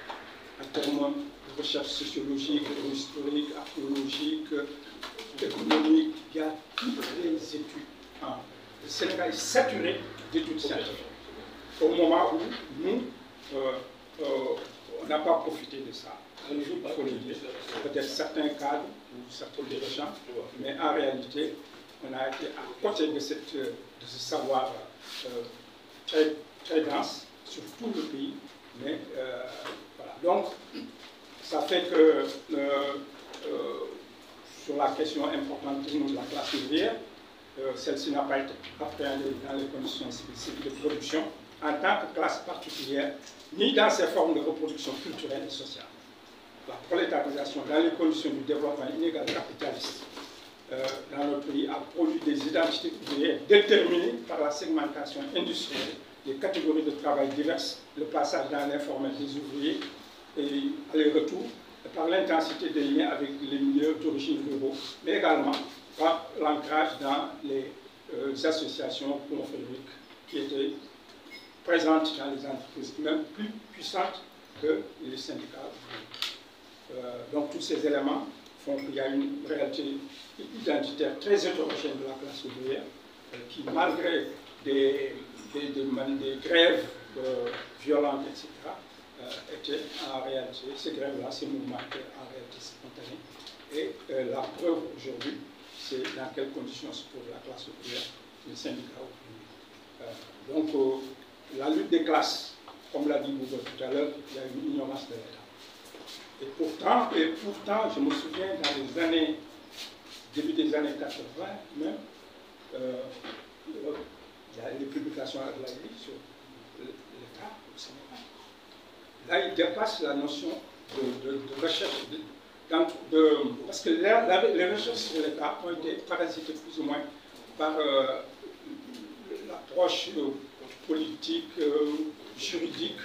en termes de recherche sociologique, historique, archéologique, économique. Il y a toutes les études. Le Sénégal est saturé d'études scientifiques. Au moment où nous, on n'a pas profité de ça. Il faut le dire. Peut-être certains cadres ou certains dirigeants, mais en réalité, on a été à côté de ce savoir très, très dense sur tout le pays. Mais voilà. Donc, ça fait que sur la question importante pour nous de la classe ouvrière, celle-ci n'a pas été appréhendée dans les conditions spécifiques de production en tant que classe particulière, ni dans ses formes de reproduction culturelle et sociale. La prolétarisation dans les conditions du développement inégal capitaliste dans notre pays a produit des identités ouvrières déterminées par la segmentation industrielle, des catégories de travail diverses, le passage dans l'informel des ouvriers et aller-retour, par l'intensité des liens avec les milieux d'origine ruraux, mais également par l'ancrage dans les associations confédériques qui étaient présentes dans les entreprises, même plus puissantes que les syndicats. Donc tous ces éléments font qu'il y a une réalité identitaire très hétérogène de la classe ouvrière qui, malgré des grèves violentes, etc., étaient en réalité, ces grèves-là, ces mouvements étaient en réalité spontanés. Et la preuve aujourd'hui, c'est dans quelles conditions se trouve la classe ouvrière, les syndicats ouvriers. Donc, la lutte des classes, comme l'a dit Bouba tout à l'heure, il y a une ignorance de l'État. Et pourtant, je me souviens, dans les années, début des années 80 même, il y a des publications à la vie sur l'État au Sénégal. Là, il dépasse la notion de recherche, parce que les recherches sur l'État ont été parasitées plus ou moins par l'approche politique, juridique,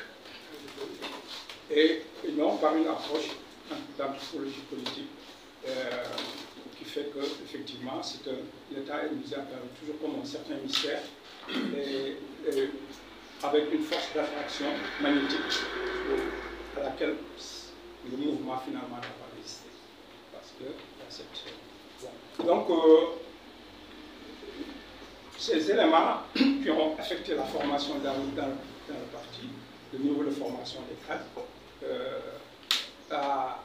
et non par une approche d'anthropologie politique qui fait qu'effectivement, l'État nous a apparu toujours comme un certain mystère, et avec une force d'attraction magnétique à laquelle le mouvement finalement n'a pas résisté. Parce que il y a cette... Donc, ces éléments qui ont affecté la formation dans le parti, le niveau de formation des cadres, a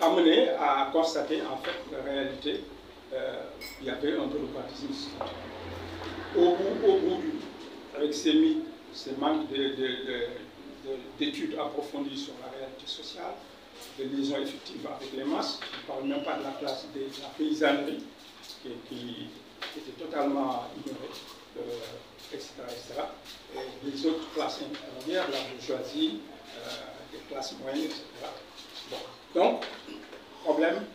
amené à constater en fait la réalité, il y avait un bureaucratisme au bout avec ces mythes, ces manques d'études approfondies sur la réalité sociale, de liaisons effectives avec les masses. Je ne parle même pas de la classe de la paysannerie qui était totalement ignorée, etc., etc. Et les autres classes intermédiaires, la bourgeoisie, les classes moyennes, etc. Bon. Donc, problème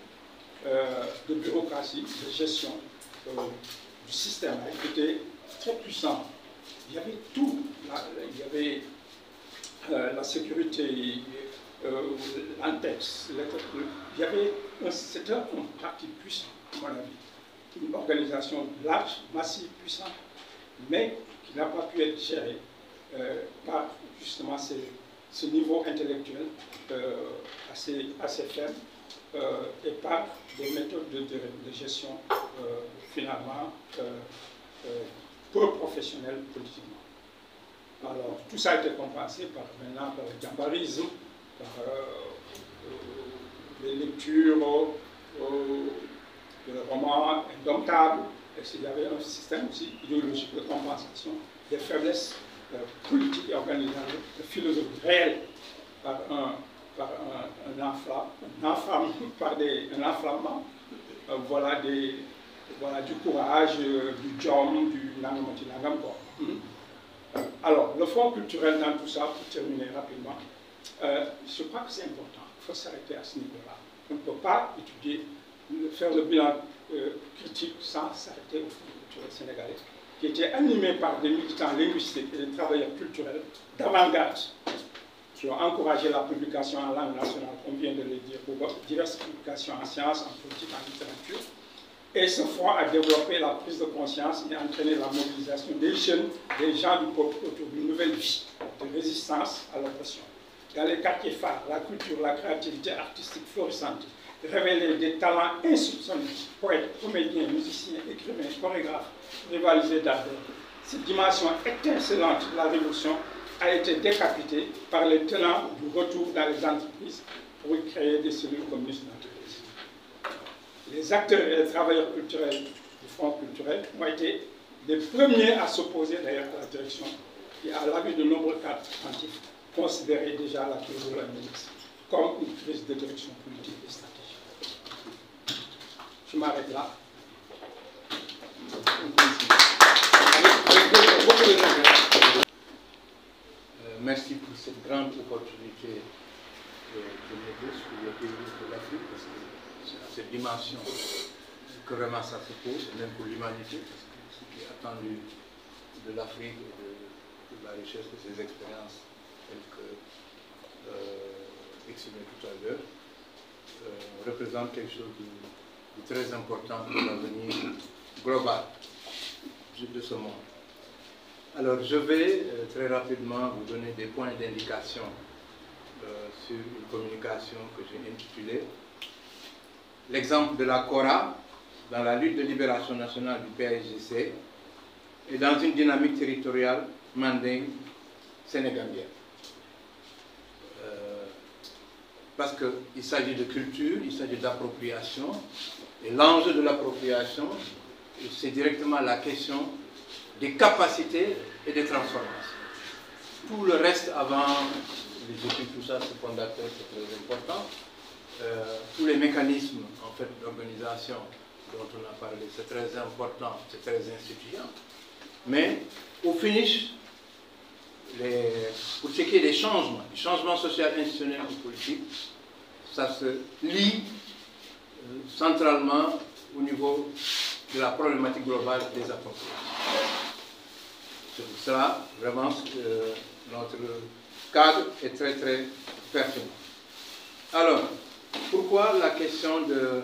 de bureaucratie, de gestion du système qui était très puissant. Il y avait tout. Il y avait la sécurité, l'antex, il y avait c'était un parti puissant, à mon avis. Une organisation large, massive, puissante, mais qui n'a pas pu être gérée par justement ce niveau intellectuel assez faible et par des méthodes de gestion finalement peu professionnelles politiquement. Alors, tout ça a été compensé maintenant par le gambarisme, par les lectures, le roman indomptable, il y avait un système aussi idéologique de compensation des faiblesses politiques et organisationnelles, de philosophie réelle par un enflammement, voilà, du courage, du jom, du nangamoti nangam. Alors, le fonds culturel dans tout ça, pour terminer rapidement, je crois que c'est important. Il faut s'arrêter à ce niveau-là. On ne peut pas étudier, faire le bilan critique sans s'arrêter au fonds culturel sénégalais, qui était animé par des militants linguistiques et des travailleurs culturels d'avant-garde, qui ont encouragé la publication en langue nationale, comme vient de le dire, pour diverses publications en sciences, en politique, en littérature. Et ce fonds a développé la prise de conscience et entraîné la mobilisation des jeunes, des gens du peuple autour d'une nouvelle vie de résistance à l'oppression. Dans les quartiers phares, la culture, la créativité artistique florissante révélait des talents insoupçonnés, poètes, comédiens, musiciens, écrivains, chorégraphes, rivalisés d'ardeur. Cette dimension étincelante de la révolution a été décapitée par les tenants du retour dans les entreprises pour y créer des cellules communistes d'entreprise. Les acteurs et les travailleurs culturels du Front culturel ont été les premiers à s'opposer d'ailleurs à la direction qui, à l'avis de nombreux cadres attentifs, considérait déjà la crise de la milice comme une crise de direction politique et stratégique. Je m'arrête là. Merci pour cette grande opportunité de m'aider sur le pays de l'Afrique, parce que c'est à cette dimension que vraiment ça se pose, même pour l'humanité, parce que ce qui est attendu de l'Afrique et de la richesse de ses expériences, telles que exprimées tout à l'heure, représente quelque chose de très important pour l'avenir global de ce monde. Alors, je vais très rapidement vous donner des points d'indication sur une communication que j'ai intitulée l'exemple de la Kora dans la lutte de libération nationale du PAIGC et dans une dynamique territoriale mandingue sénégalienne. Parce qu'il s'agit de culture, il s'agit d'appropriation, et l'enjeu de l'appropriation, c'est directement la question des capacités et des transformations. Tout le reste avant les études, tout ça, c'est fondateur, c'est très important. Tous les mécanismes en fait, d'organisation dont on a parlé, c'est très important, c'est très instituant. Mais au finish, pour ce qui est des changements sociaux, institutionnels et politiques, ça se lie centralement au niveau de la problématique globale des appropriations. C'est pour cela, vraiment, notre cadre est très très pertinent. Alors, pourquoi la question de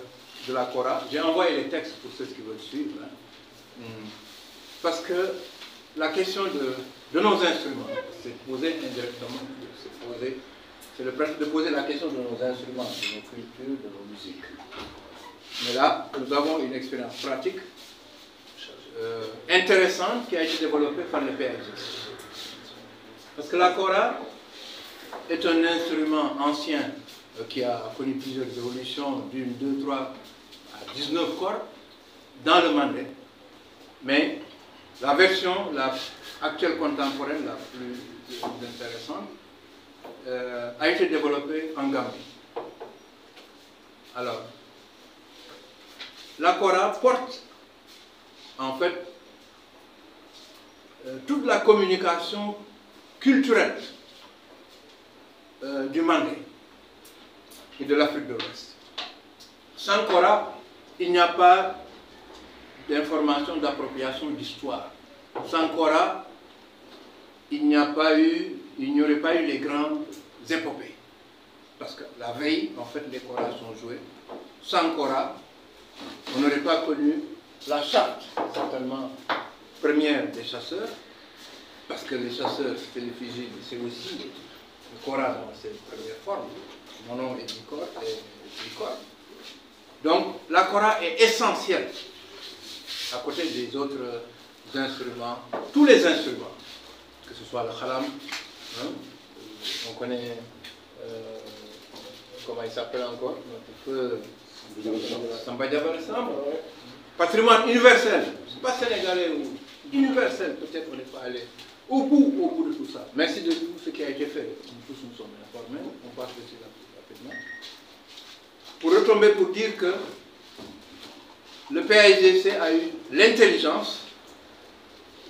la Kora? J'ai envoyé les textes pour ceux qui veulent suivre. Hein. Parce que la question de nos instruments, c'est posée indirectement, c'est le principe de poser la question de nos instruments, de nos cultures, de nos musiques. Mais là, nous avons une expérience pratique intéressante qui a été développée par le PAIGC. Parce que la Kora est un instrument ancien qui a connu plusieurs évolutions, d'une, 2, 3 à 19 cordes dans le mandé. Mais la version actuelle contemporaine, la plus intéressante, a été développée en Gambie. Alors, la Kora porte en fait toute la communication culturelle du mandé et de l'Afrique de l'Ouest. Sans Kora, il n'y a pas d'information d'appropriation d'histoire. Sans Kora, il n'y aurait pas eu les grandes épopées. Parce que la veille, en fait, les Koras sont joués. Sans Kora, on n'aurait pas connu la charte, certainement, première des chasseurs, parce que les chasseurs, c'était l'effigie, c'est aussi le Kora dans ses premières formes. Mon nom est Dicor et Dicor. Donc, la Kora est essentielle, à côté des autres instruments, tous les instruments, que ce soit le khalam, hein, on connaît, comment il s'appelle encore, notre feu, Samba Diabar Samba, patrimoine universel, c'est pas sénégalais ou universel, peut-être on n'est pas allé au bout de tout ça. Merci de tout ce qui a été fait. Nous tous nous sommes informés, on passe dessus rapidement. Pour retomber, pour dire que le PAIGC a eu l'intelligence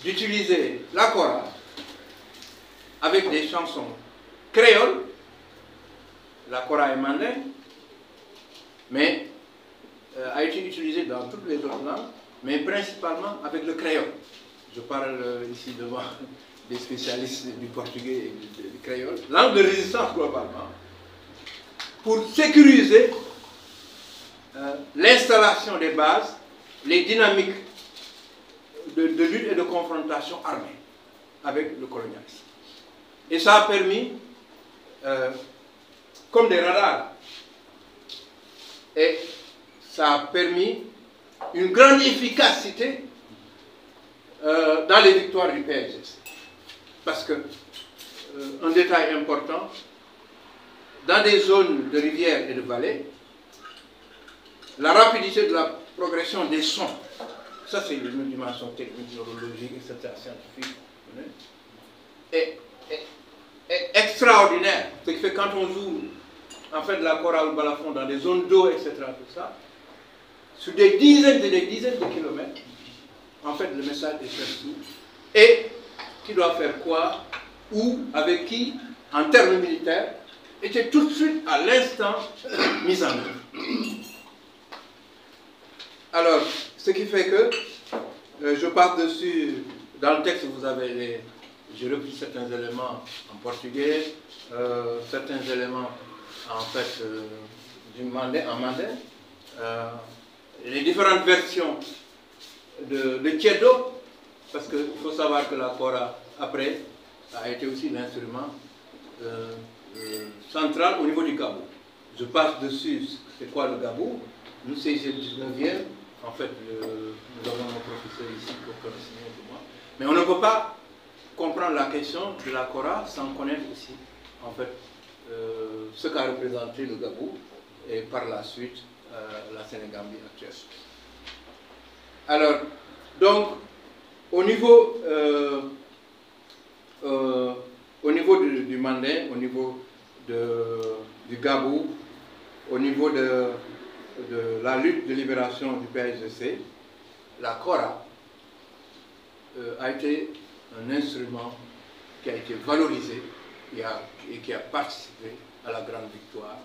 d'utiliser la kora avec des chansons créoles, la kora est mandin, mais a été utilisée dans toutes les autres langues, mais principalement avec le créole. Je parle ici devant des spécialistes du portugais et du créole, langue de résistance globalement, pour sécuriser l'installation des bases, les dynamiques de lutte et de confrontation armée avec le colonialisme. Et ça a permis, comme des radars, et ça a permis une grande efficacité dans les victoires du PAIGC. Parce que, un détail important, dans des zones de rivières et de vallées, la rapidité de la progression des sons, ça c'est une dimension technique, neurologique, etc., scientifique, est extraordinaire. Ce qui fait que quand on joue en fait la kora ou le balafon dans des zones d'eau, etc., tout ça, sur des dizaines de kilomètres, en fait le message est perçu. Et qui doit faire quoi, où, avec qui, en termes militaires, était tout de suite, à l'instant, mis en œuvre. Alors, ce qui fait que, je passe dessus, dans le texte, vous avez j'ai repris certains éléments en portugais, certains éléments, en fait, en mandin, les différentes versions de Tiedo, parce qu'il faut savoir que la kora, après, a été aussi l'instrument central au niveau du gabou. Je passe dessus, c'est quoi le gabou? Nous, c'est le 19e, en fait, nous avons un professeur ici pour connaître moi. Mais on ne peut pas comprendre la question de la kora sans connaître aussi, en fait, ce qu'a représenté le gabou et par la suite la Sénégambie actuelle. Alors, donc, au niveau du mandin, au niveau du gabou, au niveau de la lutte de libération du PAIGC, la kora a été un instrument qui a été valorisé et qui a participé à la grande victoire,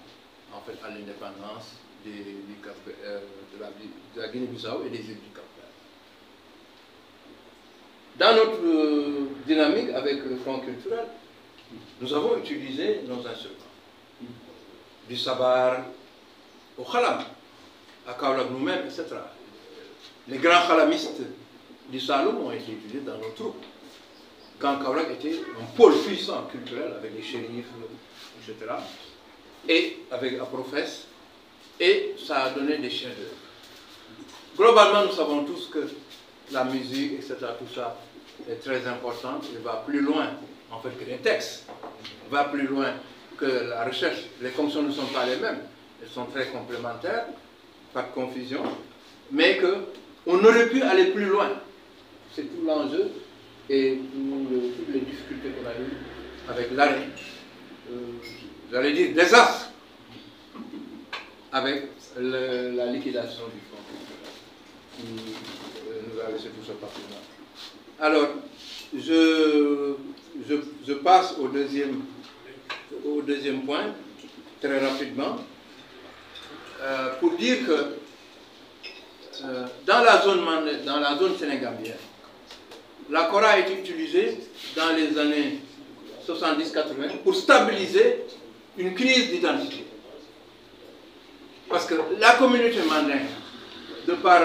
en fait, à l'indépendance de la Guinée-Bissau et des îles du Cap-Vert. Dans notre dynamique avec le Front culturel, nous avons utilisé nos instruments. Du sabar au khalam, à Kaolack nous-mêmes, etc. Les grands khalamistes du Saloum ont été utilisés dans nos troupes. Quand Kaolack était un pôle puissant culturel avec les shérifs, etc. Et avec la professe, et ça a donné des chefs-d'œuvre. Globalement, nous savons tous que la musique, etc., tout ça est très important et va plus loin, en fait, que les textes. Va plus loin que la recherche. Les fonctions ne sont pas les mêmes. Elles sont très complémentaires, pas de confusion, mais qu'on aurait pu aller plus loin. C'est tout l'enjeu et toutes les difficultés qu'on a eues avec l'arrêt, j'allais dire désastre, avec la liquidation du fonds qui nous a laissé tout ce patrimoine. Alors, je passe au deuxième point, très rapidement, pour dire que dans la zone sénégambienne, la kora a été utilisée dans les années 70-80 pour stabiliser une crise d'identité. Parce que la communauté mandingue, de par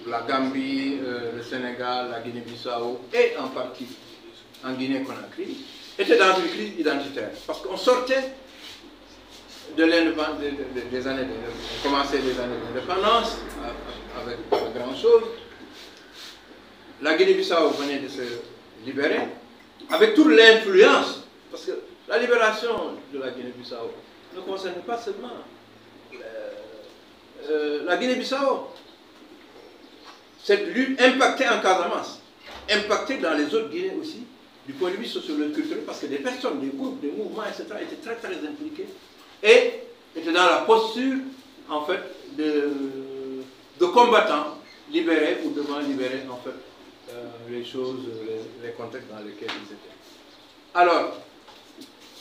la Gambie, le Sénégal, la Guinée-Bissau et en partie en Guinée-Conakry, était dans une crise identitaire. Parce qu'on sortait de l'indépendance, des années, on commençait les années d'indépendance avec pas grand chose. La Guinée-Bissau venait de se libérer avec toute l'influence, parce que la libération de la Guinée-Bissau ne concerne pas seulement la Guinée-Bissau. cette lutte impactait en Casamance, impactait dans les autres Guinées aussi, du point de vue sociologique culturel, parce que des personnes, des groupes, des mouvements, etc., étaient très très impliqués et étaient dans la posture, en fait, de combattants libérés ou devant libérer, en fait, les choses, les contextes dans lesquels ils étaient. Alors,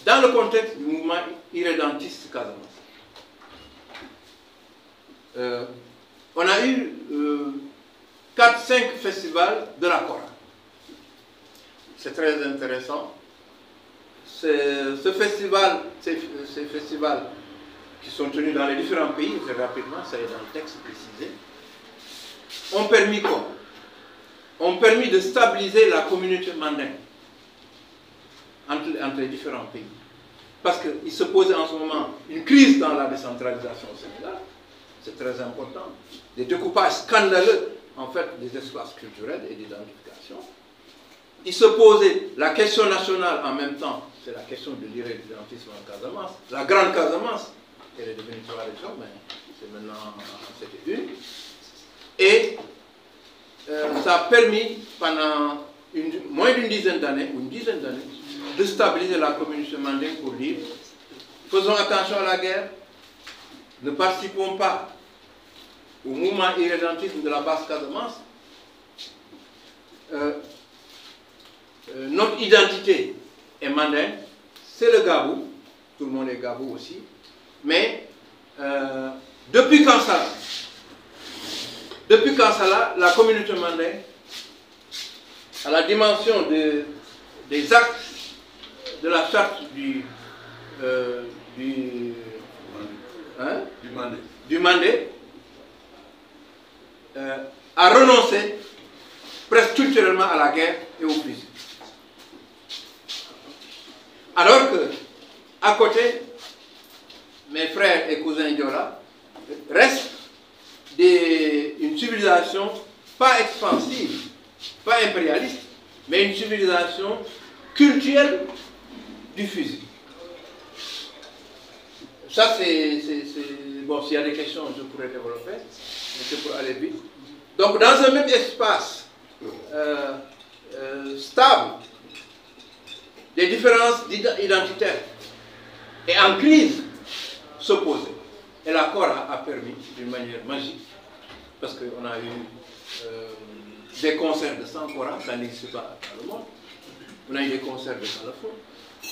dans le contexte du mouvement irrédentiste Casamance, on a eu 4-5 festivals de la Kora. C'est très intéressant. Ces festivals qui sont tenus dans les différents pays, très rapidement, ça est dans le texte précisé, ont permis quoi? Ont permis de stabiliser la communauté mandingue entre les différents pays. Parce qu'il se posait en ce moment une crise dans la décentralisation au Sénégal, c'est très important, des découpages scandaleux en fait des espaces culturels et d'identification. Il se posait la question nationale en même temps, c'est la question de l'irrédentisme en Casamance. La Grande Casamance, elle est devenue 3 régions, mais c'est maintenant, c'était une. Et ça a permis pendant moins d'une dizaine d'années, ou une dizaine d'années, de stabiliser la communauté mandingue pour dire faisons attention à la guerre, ne participons pas au mouvement irrédentisme de la basse Casamance. Notre identité est mandingue, c'est le Gabou, tout le monde est Gabou aussi, mais depuis Kansala, la communauté mandingue, à la dimension des actes de la charte du Mandé, a renoncé presque culturellement à la guerre et au fusil. Alors que, à côté, mes frères et cousins Diola restent une civilisation pas expansive, pas impérialiste, mais une civilisation culturelle du fusil. Ça, c'est bon, s'il y a des questions, je pourrais développer, mais c'est pour aller vite. Donc, dans un même espace stable, des différences identitaires et en crise s'opposaient. Et la Kora a permis, d'une manière magique, parce qu'on a eu des concerts de 100 Kora, ça n'existe pas dans le monde. On a eu des concerts de balafon.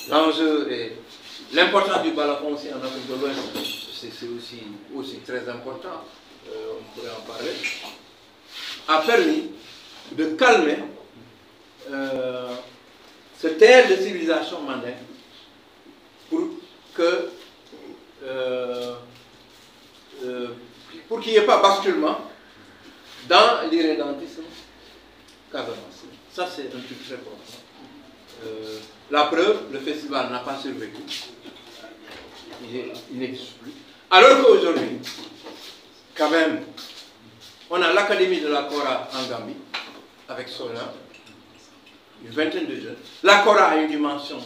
L'enjeu et l'importance du balafon aussi en Afrique de l'Ouest, c'est aussi très important, on pourrait en parler, a permis de calmer ce terre de civilisation mandingue pour qu'il n'y ait pas basculement dans l'irrédentisme Casamance. Ça, c'est un truc très important. La preuve, le festival n'a pas survécu. Il n'existe plus. Alors qu'aujourd'hui, quand même, on a l'Académie de la Kora en Gambie, avec Sona, une vingtaine de jeunes. La Kora a une dimension,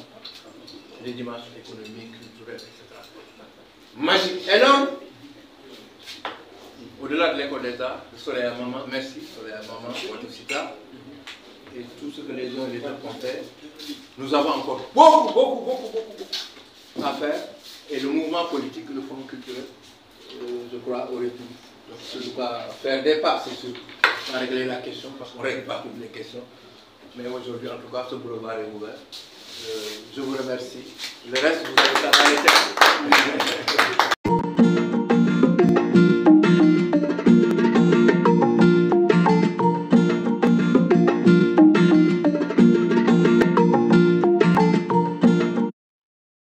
des dimensions économiques, culturelles, etc. Magique, énorme. Au-delà de l'école d'État, le Soleil à Maman, merci, Soleil à Maman, Watusita, et tout ce que les uns et les autres ont fait. Nous avons encore beaucoup à faire. Et le mouvement politique, le Front culturel, je crois, aurait pu faire des pas, c'est sûr, pour régler la question, parce qu'on ne règle pas toutes les questions. Mais aujourd'hui, en tout cas, ce boulevard est ouvert. Je vous remercie. Le reste, vous avez arrêté.